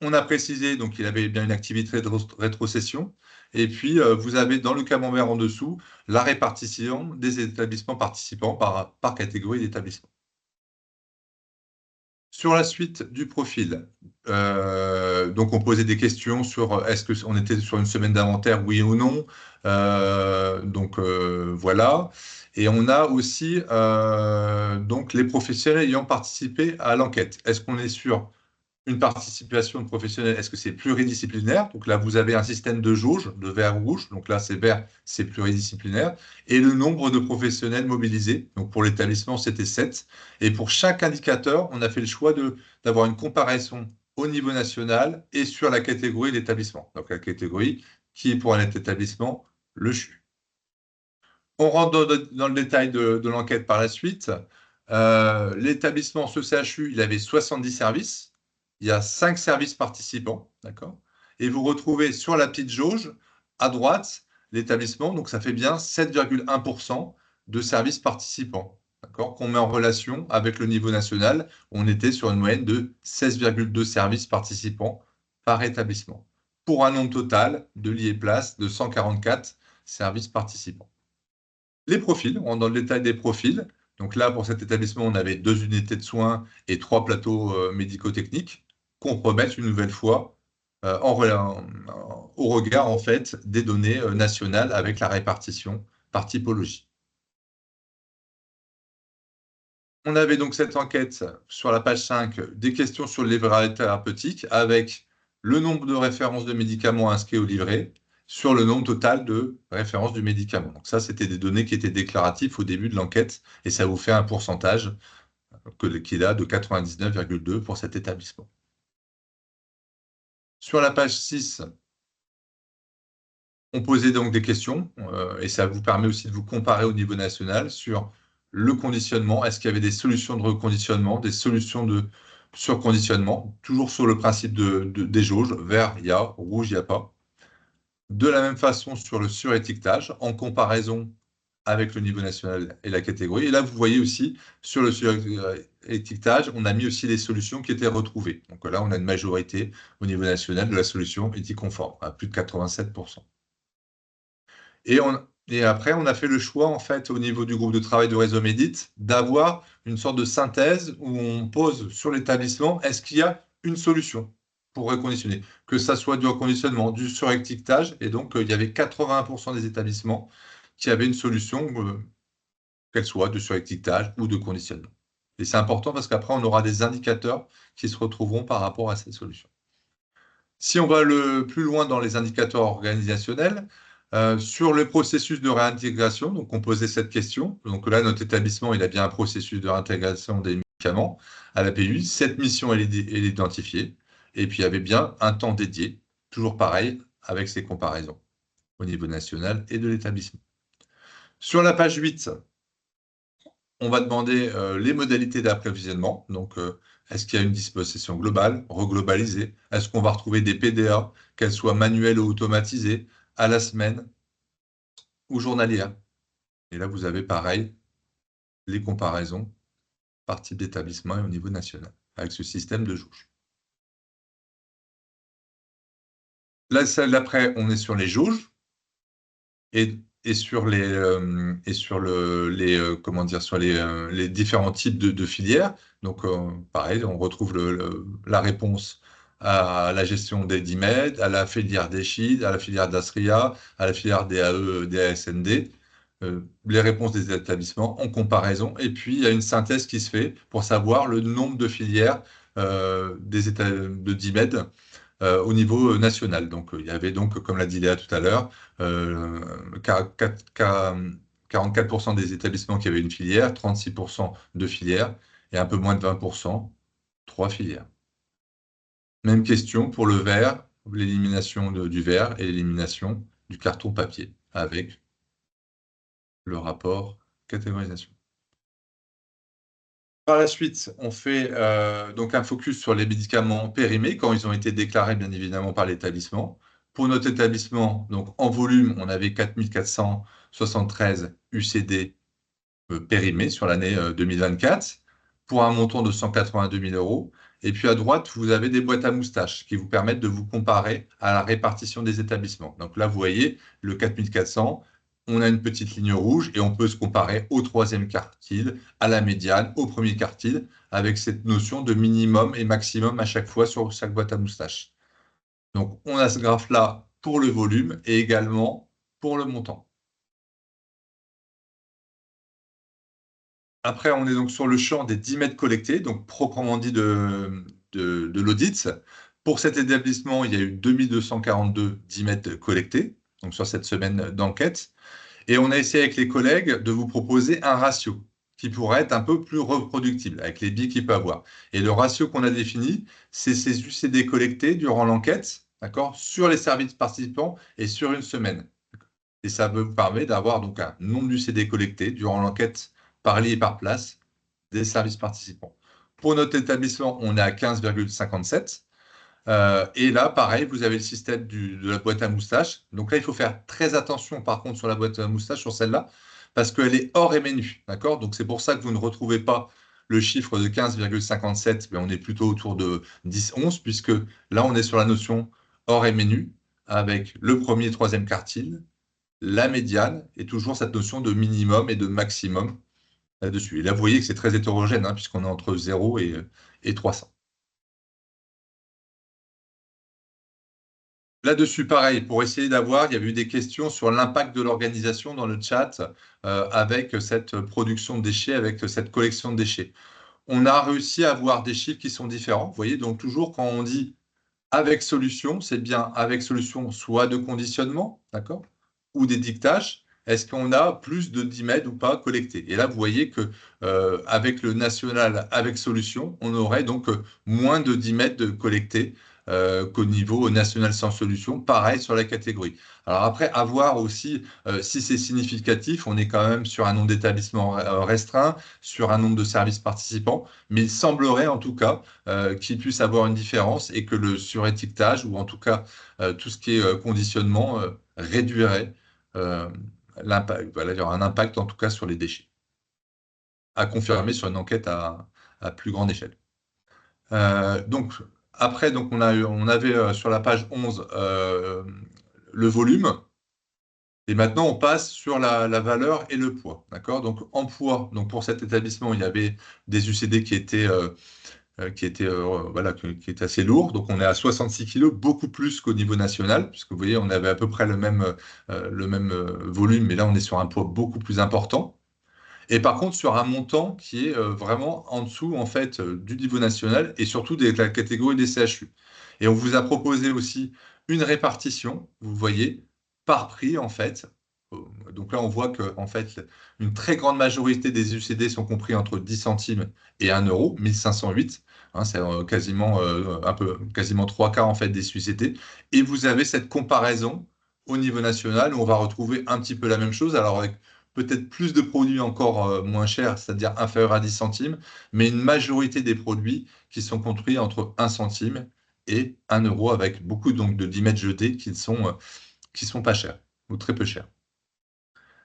S5: On a précisé donc qu'il avait bien une activité de rétrocession. Et puis, vous avez dans le camembert en dessous la répartition des établissements participants par catégorie d'établissement. Sur la suite du profil, donc on posait des questions sur est-ce qu'on était sur une semaine d'inventaire, oui ou non. Voilà. Et on a aussi donc les professionnels ayant participé à l'enquête. Est-ce qu'on est sur une participation de professionnels, est-ce que c'est pluridisciplinaire? Donc là, vous avez un système de jauge, de vert rouge. Donc là, c'est vert, c'est pluridisciplinaire. Et le nombre de professionnels mobilisés. Donc pour l'établissement, c'était 7. Et pour chaque indicateur, on a fait le choix d'avoir une comparaison au niveau national et sur la catégorie d'établissement. Donc la catégorie qui est pour un établissement, le CHU. On rentre dans le détail de l'enquête par la suite. L'établissement, ce CHU, il avait 70 services. Il y a 5 services participants, d'accord? Et vous retrouvez sur la petite jauge, à droite, l'établissement, donc ça fait bien 7,1% de services participants, d'accord? Qu'on met en relation avec le niveau national, on était sur une moyenne de 16,2 services participants par établissement, pour un nombre total de lits et places de 144 services participants. Les profils, on rentre dans le détail des profils. Donc là, pour cet établissement, on avait 2 unités de soins et 3 plateaux médico-techniques qu'on remet une nouvelle fois au regard en fait, des données nationales avec la répartition par typologie. On avait donc cette enquête sur la page 5, des questions sur le livret thérapeutique avec le nombre de références de médicaments inscrits au livret sur le nombre total de références du médicament. Donc ça, c'était des données qui étaient déclaratives au début de l'enquête et ça vous fait un pourcentage qui est là de 99,2 pour cet établissement. Sur la page 6, on posait donc des questions et ça vous permet aussi de vous comparer au niveau national sur le conditionnement. Est-ce qu'il y avait des solutions de reconditionnement, des solutions de surconditionnement, toujours sur le principe des jauges, vert, il y a, rouge, il n'y a pas. De la même façon sur le surétiquetage, en comparaison avec le niveau national et la catégorie. Et là, vous voyez aussi, sur le surétiquetage, on a mis aussi les solutions qui étaient retrouvées. Donc là, on a une majorité au niveau national de la solution éthiconforme, à plus de 87%. Et après, on a fait le choix, en fait, au niveau du groupe de travail de Réseau Médit, d'avoir une sorte de synthèse où on pose sur l'établissement, est-ce qu'il y a une solution pour reconditionner? Que ça soit du reconditionnement, du surétiquetage, et donc il y avait 81% des établissements qui avaient une solution, qu'elle soit de surétiquetage ou de conditionnement. Et c'est important parce qu'après, on aura des indicateurs qui se retrouveront par rapport à ces solutions. Si on va le plus loin dans les indicateurs organisationnels, sur le processus de réintégration, donc on posait cette question. Donc là, notre établissement, il a bien un processus de réintégration des médicaments à la PUI. Cette mission, elle est identifiée. Et puis, il y avait bien un temps dédié, toujours pareil, avec ces comparaisons au niveau national et de l'établissement. Sur la page 8, on va demander les modalités d'approvisionnement. Donc, est-ce qu'il y a une disposition globale, reglobalisée? Est-ce qu'on va retrouver des PDA, qu'elles soient manuelles ou automatisées, à la semaine ou journalière? Et là, vous avez pareil, les comparaisons par type d'établissement et au niveau national, avec ce système de jauge. Là, celle d'après, on est sur les jauges et sur les différents types de filières. Donc, pareil, on retrouve la réponse à la gestion des DIMED, à la filière d'ECHID, à la filière d'ASRIA, à la filière DAE, DASND, les réponses des établissements en comparaison. Et puis, il y a une synthèse qui se fait pour savoir le nombre de filières de DIMED au niveau national. Donc, il y avait donc, comme l'a dit Léa tout à l'heure, 44% des établissements qui avaient une filière, 36% de filières, et un peu moins de 20%, 3 filières. Même question pour le verre, l'élimination du verre et l'élimination du carton papier, avec le rapport catégorisation. Par la suite, on fait donc un focus sur les médicaments périmés quand ils ont été déclarés, bien évidemment, par l'établissement. Pour notre établissement, donc en volume, on avait 4473 UCD périmés sur l'année 2024 pour un montant de 182 000 €. Et puis à droite, vous avez des boîtes à moustaches qui vous permettent de vous comparer à la répartition des établissements. Donc là, vous voyez le 4400. On a une petite ligne rouge et on peut se comparer au troisième quartile, à la médiane, au premier quartile, avec cette notion de minimum et maximum à chaque fois sur chaque boîte à moustaches. Donc, on a ce graphe-là pour le volume et également pour le montant. Après, on est donc sur le champ des 10 mètres collectés, donc proprement dit de l'audit. Pour cet établissement, il y a eu 2242 10 mètres collectés, donc sur cette semaine d'enquête. Et on a essayé avec les collègues de vous proposer un ratio qui pourrait être un peu plus reproductible avec les billes qu'il peut avoir. Et le ratio qu'on a défini, c'est ces UCD collectés durant l'enquête, d'accord, sur les services participants et sur une semaine. Et ça vous permet d'avoir donc un nombre d'UCD collectés durant l'enquête par lit et par place des services participants. Pour notre établissement, on est à 15,57. Et là, pareil, vous avez le système de la boîte à moustaches. Donc là, il faut faire très attention, par contre, sur la boîte à moustaches, sur celle-là, parce qu'elle est hors MNU. D'accord? Donc c'est pour ça que vous ne retrouvez pas le chiffre de 15,57, mais on est plutôt autour de 10-11, puisque là, on est sur la notion hors MNU, avec le premier et troisième quartile, la médiane, et toujours cette notion de minimum et de maximum là-dessus. Et là, vous voyez que c'est très hétérogène, hein, puisqu'on est entre 0 et 300. Là-dessus, pareil, pour essayer d'avoir, il y avait eu des questions sur l'impact de l'organisation dans le chat avec cette production de déchets, avec cette collection de déchets. On a réussi à avoir des chiffres qui sont différents. Vous voyez, donc toujours quand on dit avec solution, c'est bien avec solution soit de conditionnement, d'accord, ou d'étiquetage. Est-ce qu'on a plus de 10 mètres ou pas collectés? Et là, vous voyez que avec le national avec solution, on aurait donc moins de 10 mètres de collectés qu'au niveau national sans solution. Pareil sur la catégorie. Alors après, à voir aussi si c'est significatif. On est quand même sur un nombre d'établissements restreint, sur un nombre de services participants, mais il semblerait en tout cas qu'il puisse avoir une différence et que le surétiquetage, ou en tout cas tout ce qui est conditionnement, réduirait l'impact. Voilà, il y aura un impact en tout cas sur les déchets, à confirmer sur une enquête à plus grande échelle. Donc, après, donc on avait sur la page 11 le volume. Et maintenant, on passe sur la valeur et le poids. D'accord? Donc, en poids, donc pour cet établissement, il y avait des UCD qui étaient voilà, qui est assez lourd. Donc, on est à 66 kg, beaucoup plus qu'au niveau national, puisque vous voyez, on avait à peu près le même volume, mais là, on est sur un poids beaucoup plus important. Et par contre, sur un montant qui est vraiment en dessous, en fait, du niveau national et surtout de la catégorie des CHU. Et on vous a proposé aussi une répartition, vous voyez, par prix, en fait. Donc là, on voit que, en fait, une très grande majorité des UCD sont compris entre 10 centimes et 1 euro, 1508. Hein, c'est quasiment 3 quarts, en fait, des UCD. Et vous avez cette comparaison au niveau national où on va retrouver un petit peu la même chose. Alors, avec peut-être plus de produits encore moins chers, c'est-à-dire inférieurs à 10 centimes, mais une majorité des produits qui sont compris entre 1 centime et 1 euro, avec beaucoup donc de 10 mètres jetés qui sont pas chers ou très peu chers.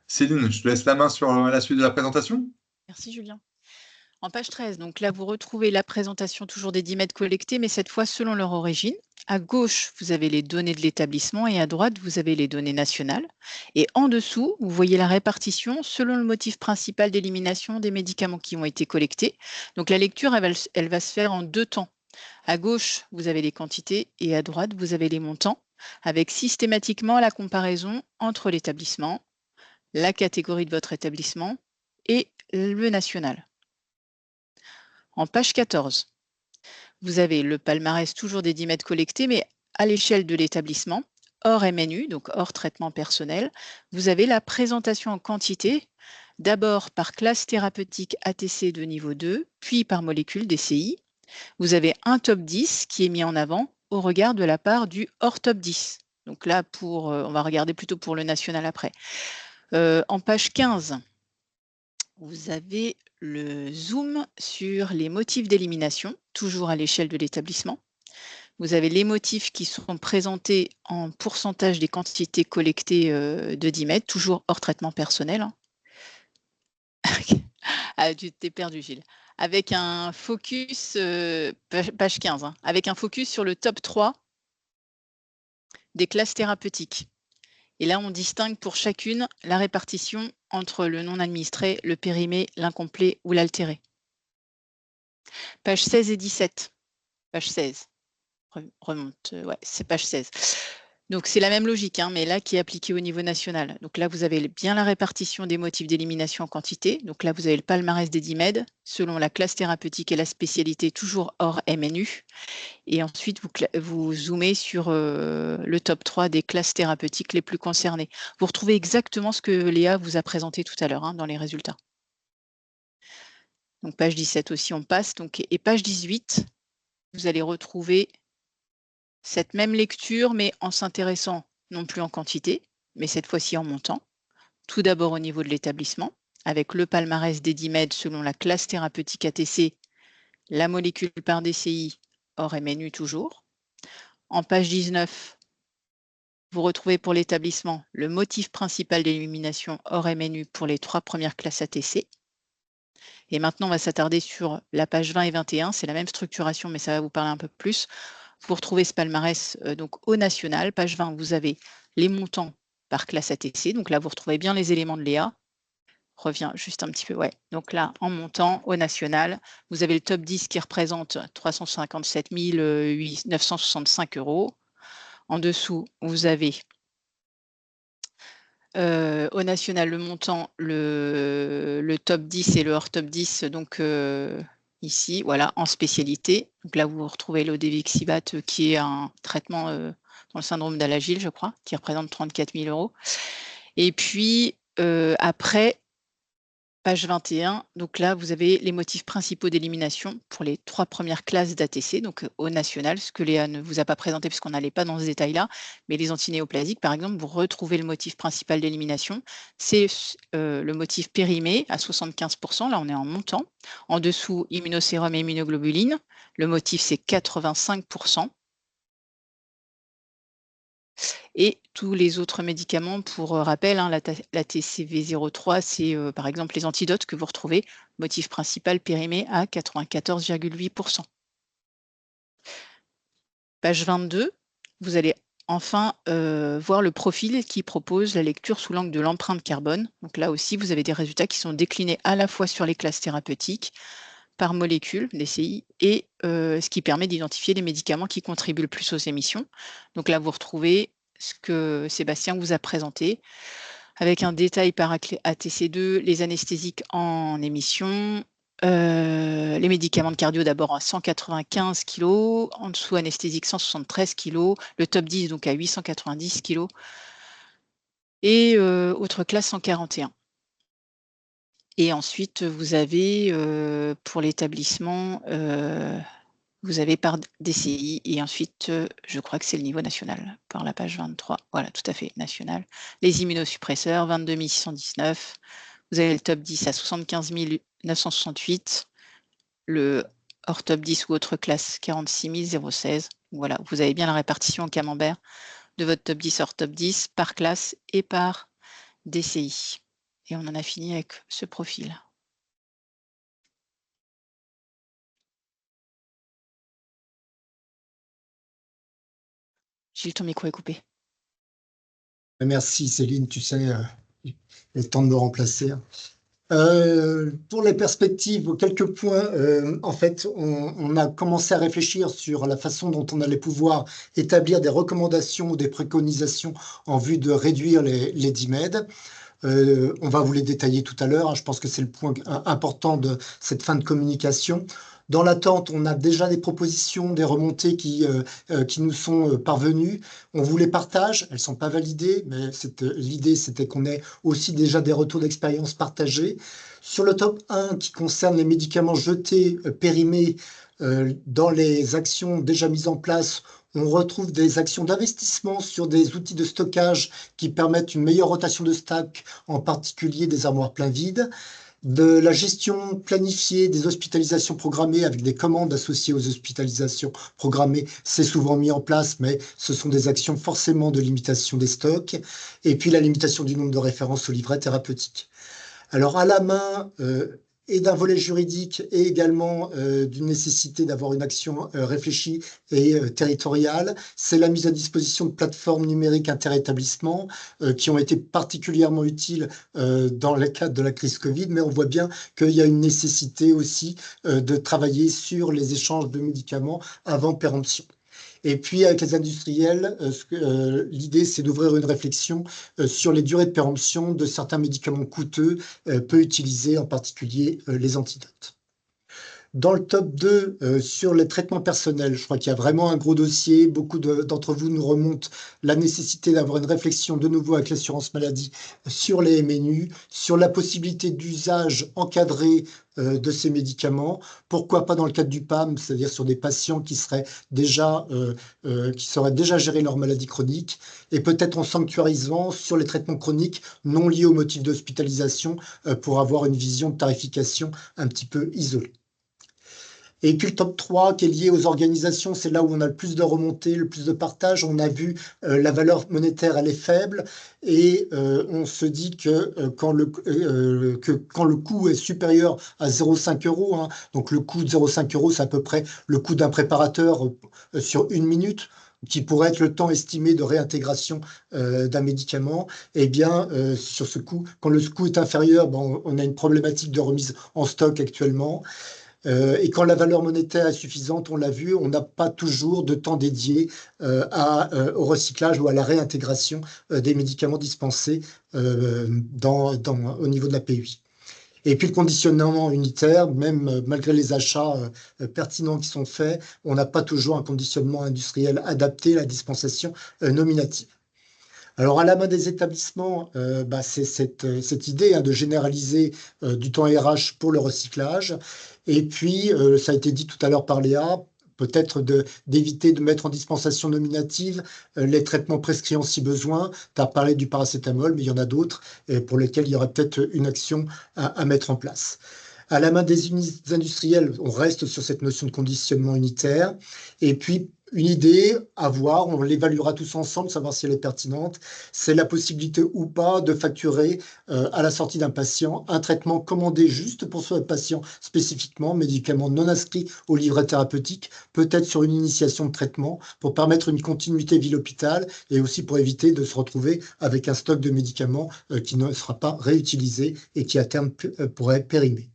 S5: Céline, je te laisse la main sur la suite de la présentation.
S6: Merci Julien. En page 13, donc là, vous retrouvez la présentation toujours des 10 mètres collectés, mais cette fois selon leur origine. À gauche, vous avez les données de l'établissement et à droite, vous avez les données nationales. Et en dessous, vous voyez la répartition selon le motif principal d'élimination des médicaments qui ont été collectés. Donc la lecture, elle va se faire en 2 temps. À gauche, vous avez les quantités et à droite, vous avez les montants, avec systématiquement la comparaison entre l'établissement, la catégorie de votre établissement et le national. En page 14, vous avez le palmarès toujours des 10 mètres collectés, mais à l'échelle de l'établissement, hors MNU, donc hors traitement personnel, vous avez la présentation en quantité, d'abord par classe thérapeutique ATC de niveau 2, puis par molécule DCI. Vous avez un top 10 qui est mis en avant au regard de la part du hors top 10. Donc là, on va regarder plutôt pour le national après. En page 15, vous avez le zoom sur les motifs d'élimination, toujours à l'échelle de l'établissement. Vous avez les motifs qui sont présentés en pourcentage des quantités collectées de 10 mètres, toujours hors traitement personnel. Hein. Ah, tu t'es perdu, Gilles. Avec un focus, page 15, hein, avec un focus sur le top 3 des classes thérapeutiques. Et là, on distingue pour chacune la répartition entre le non administré, le périmé, l'incomplet ou l'altéré. Page 16 et 17. Page 16. Remonte, ouais, c'est page 16. Donc, c'est la même logique, hein, mais là, qui est appliquée au niveau national. Donc là, vous avez bien la répartition des motifs d'élimination en quantité. Donc là, vous avez le palmarès des 10 mètres, selon la classe thérapeutique et la spécialité, toujours hors MNU. Et ensuite, vous zoomez sur le top 3 des classes thérapeutiques les plus concernées. Vous retrouvez exactement ce que Léa vous a présenté tout à l'heure hein, dans les résultats. Donc, page 17 aussi, on passe. Donc, et page 18, vous allez retrouver cette même lecture, mais en s'intéressant non plus en quantité, mais cette fois-ci en montant. Tout d'abord au niveau de l'établissement, avec le palmarès des 10 mètres selon la classe thérapeutique ATC, la molécule par DCI, hors MNU toujours. En page 19, vous retrouvez pour l'établissement le motif principal d'élimination hors MNU pour les 3 premières classes ATC. Et maintenant, on va s'attarder sur la page 20 et 21. C'est la même structuration, mais ça va vous parler un peu plus. Vous retrouvez ce palmarès donc au national. Page 20, vous avez les montants par classe ATC. Donc là, vous retrouvez bien les éléments de Léa. Reviens juste un petit peu. Ouais. Donc là, en montant au national, vous avez le top 10 qui représente 357 965 €. En dessous, vous avez au national le montant, le top 10 et le hors top 10, donc ici, voilà, en spécialité. Donc là, vous retrouvez l'Odevixibat qui est un traitement dans le syndrome d'Alagille, je crois, qui représente 34 000 €. Et puis après, page 21, donc là, vous avez les motifs principaux d'élimination pour les 3 premières classes d'ATC, donc au national, ce que Léa ne vous a pas présenté puisqu'on n'allait pas dans ce détail-là, mais les antinéoplasiques, par exemple, vous retrouvez le motif principal d'élimination, c'est le motif périmé à 75%, là on est en montant. En dessous, immunosérum et immunoglobuline, le motif c'est 85%. Et tous les autres médicaments, pour rappel, hein, la TCV03, c'est par exemple les antidotes que vous retrouvez, motif principal périmé à 94,8%. Page 22, vous allez enfin voir le profil qui propose la lecture sous l'angle de l'empreinte carbone. Donc là aussi, vous avez des résultats qui sont déclinés à la fois sur les classes thérapeutiques, par molécule, DCI, et ce qui permet d'identifier les médicaments qui contribuent le plus aux émissions. Donc là, vous retrouvez ce que Sébastien vous a présenté, avec un détail par ATC2, les anesthésiques en émissions, les médicaments de cardio d'abord à 195 kg, en dessous anesthésique 173 kg, le top 10 donc à 890 kg, et autre classe 141. Et ensuite, vous avez pour l'établissement, vous avez par DCI et ensuite, je crois que c'est le niveau national, par la page 23. Voilà, tout à fait, national. Les immunosuppresseurs, 22 619. Vous avez le top 10 à 75 968. Le hors top 10 ou autre classe, 46 016. Voilà, vous avez bien la répartition en camembert de votre top 10 hors top 10 par classe et par DCI. Et on en a fini avec ce profil. Gilles, ton micro est coupé.
S1: Merci Céline, tu sais, il est temps de me remplacer. Pour les perspectives, quelques points. En fait, on a commencé à réfléchir sur la façon dont on allait pouvoir établir des recommandations ou des préconisations en vue de réduire les DIMED. On va vous les détailler tout à l'heure, hein. Je pense que c'est le point important de cette fin de communication. Dans l'attente, on a déjà des propositions, des remontées qui nous sont parvenues. On vous les partage, elles ne sont pas validées, mais l'idée, c'était qu'on ait aussi déjà des retours d'expérience partagés. Sur le top 1, qui concerne les médicaments jetés, périmés, dans les actions déjà mises en place, on retrouve des actions d'investissement sur des outils de stockage qui permettent une meilleure rotation de stock, en particulier des armoires plein vide, de la gestion planifiée des hospitalisations programmées avec des commandes associées aux hospitalisations programmées. C'est souvent mis en place, mais ce sont des actions forcément de limitation des stocks. Et puis la limitation du nombre de références au livret thérapeutique. Alors à la main, et d'un volet juridique et également d'une nécessité d'avoir une action réfléchie et territoriale, c'est la mise à disposition de plateformes numériques interétablissements qui ont été particulièrement utiles dans le cadre de la crise Covid, mais on voit bien qu'il y a une nécessité aussi de travailler sur les échanges de médicaments avant péremption. Et puis, avec les industriels, l'idée, c'est d'ouvrir une réflexion sur les durées de péremption de certains médicaments coûteux, peu utilisés, en particulier les antidotes. Dans le top 2, sur les traitements personnels, je crois qu'il y a vraiment un gros dossier. Beaucoup d'entre vous nous remontent la nécessité d'avoir une réflexion de nouveau avec l'assurance maladie sur les MNU, sur la possibilité d'usage encadré de ces médicaments. Pourquoi pas dans le cadre du PAM, c'est-à-dire sur des patients qui sauraient déjà gérer leur maladie chronique, et peut-être en sanctuarisant sur les traitements chroniques non liés au motif d'hospitalisation pour avoir une vision de tarification un petit peu isolée. Et puis le top 3 qui est lié aux organisations, c'est là où on a le plus de remontées, le plus de partage. On a vu la valeur monétaire, elle est faible, et on se dit que quand le coût est supérieur à 0,5 €, hein, donc le coût de 0,5 €, c'est à peu près le coût d'un préparateur sur 1 minute, qui pourrait être le temps estimé de réintégration d'un médicament. Eh bien, sur ce coût, quand le coût est inférieur, on a une problématique de remise en stock actuellement. Et quand la valeur monétaire est suffisante, on l'a vu, on n'a pas toujours de temps dédié au recyclage ou à la réintégration des médicaments dispensés au niveau de la PUI. Et puis le conditionnement unitaire, même malgré les achats pertinents qui sont faits, on n'a pas toujours un conditionnement industriel adapté à la dispensation nominative. Alors, à la main des établissements, c'est cette idée de généraliser du temps RH pour le recyclage. Et puis, ça a été dit tout à l'heure par Léa, peut-être d'éviter de mettre en dispensation nominative les traitements prescrits si besoin. Tu as parlé du paracétamol, mais il y en a d'autres pour lesquels il y aurait peut-être une action à mettre en place. À la main des industriels, on reste sur cette notion de conditionnement unitaire. Et puis, une idée à voir, on l'évaluera tous ensemble, savoir si elle est pertinente, c'est la possibilité ou pas de facturer à la sortie d'un patient un traitement commandé juste pour ce patient spécifiquement, médicament non inscrit au livret thérapeutique, peut-être sur une initiation de traitement pour permettre une continuité vie l'hôpital et aussi pour éviter de se retrouver avec un stock de médicaments qui ne sera pas réutilisé et qui à terme pourrait périmer.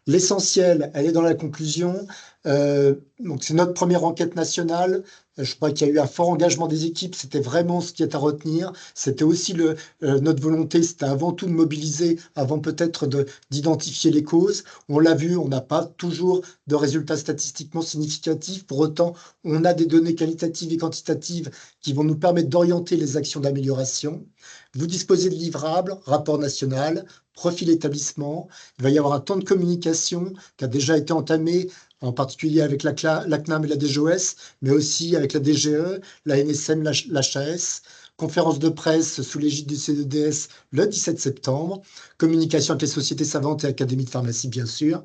S1: L'essentiel, elle est dans la conclusion. Donc c'est notre première enquête nationale. Je crois qu'il y a eu un fort engagement des équipes. C'était vraiment ce qui est à retenir. C'était aussi notre volonté, c'était avant tout de mobiliser, avant peut-être d'identifier les causes. On l'a vu, on n'a pas toujours de résultats statistiquement significatifs. Pour autant, on a des données qualitatives et quantitatives qui vont nous permettre d'orienter les actions d'amélioration. Vous disposez de livrables, rapport national, profil établissement. Il va y avoir un temps de communication qui a déjà été entamé, en particulier avec la CNAM et la DGOS, mais aussi avec la DGE, la NSM, l'HAS. Conférence de presse sous l'égide du CEDS le 17 septembre. Communication avec les sociétés savantes et académies de pharmacie, bien sûr.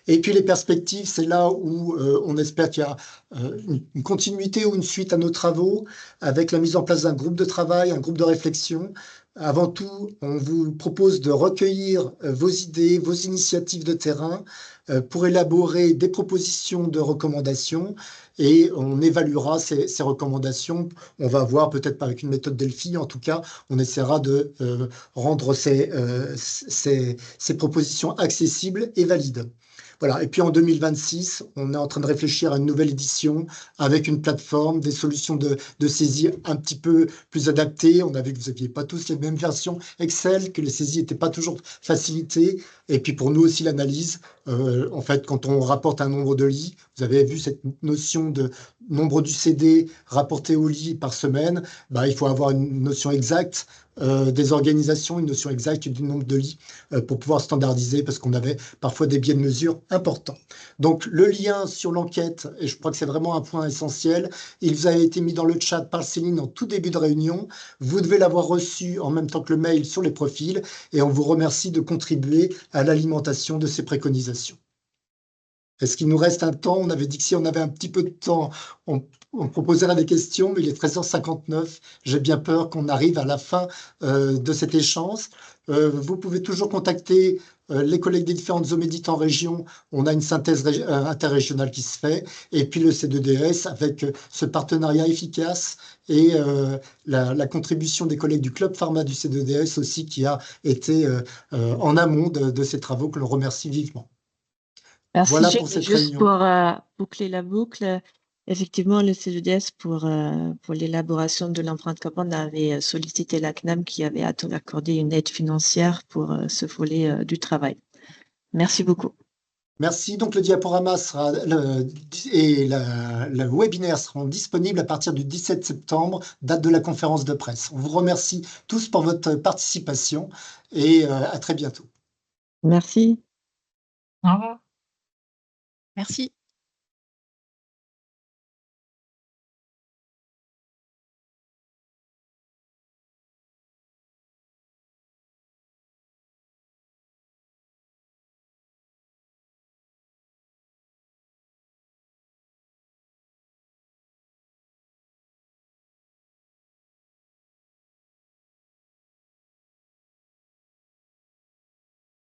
S1: Et puis les perspectives, c'est là où on espère qu'il y a une continuité ou une suite à nos travaux, avec la mise en place d'un groupe de travail, un groupe de réflexion. Avant tout, on vous propose de recueillir vos idées, vos initiatives de terrain pour élaborer des propositions de recommandations et on évaluera ces recommandations. On va voir, peut-être pas avec une méthode Delphi, en tout cas, on essaiera de rendre ces propositions accessibles et valides. Voilà. Et puis en 2026, on est en train de réfléchir à une nouvelle édition avec une plateforme, des solutions de saisie un petit peu plus adaptées. On a vu que vous n'aviez pas tous les mêmes versions Excel, que les saisies n'étaient pas toujours facilitées. Et puis pour nous aussi, l'analyse, en fait, quand on rapporte un nombre de lits, vous avez vu cette notion de nombre du CD rapporté au lit par semaine, il faut avoir une notion exacte des organisations, une notion exacte du nombre de lits pour pouvoir standardiser parce qu'on avait parfois des biais de mesure importants. Donc le lien sur l'enquête, et je crois que c'est vraiment un point essentiel, il vous a été mis dans le chat par Céline en tout début de réunion. Vous devez l'avoir reçu en même temps que le mail sur les profils et on vous remercie de contribuer à l'alimentation de ces préconisations. Est-ce qu'il nous reste un temps? On avait dit que si on avait un petit peu de temps, on proposerait des questions, mais il est 13h59. J'ai bien peur qu'on arrive à la fin de cet échange. Vous pouvez toujours contacter les collègues des différentes OMEDIT en région. On a une synthèse interrégionale qui se fait. Et puis le C2DS avec ce partenariat efficace et la contribution des collègues du Club Pharma du C2DS aussi qui a été en amont de ces travaux que l'on remercie vivement.
S2: Merci,
S1: voilà
S2: Gilles.
S1: pour cette
S2: Juste
S1: réunion.
S2: pour boucler la boucle, effectivement, le CEDS pour l'élaboration de l'empreinte carbone avait sollicité la CNAM qui avait accordé une aide financière pour ce volet du travail. Merci beaucoup.
S1: Merci. Donc, le diaporama et le webinaire seront disponibles à partir du 17 septembre, date de la conférence de presse. On vous remercie tous pour votre participation et à très bientôt.
S2: Merci.
S3: Au revoir.
S6: Merci.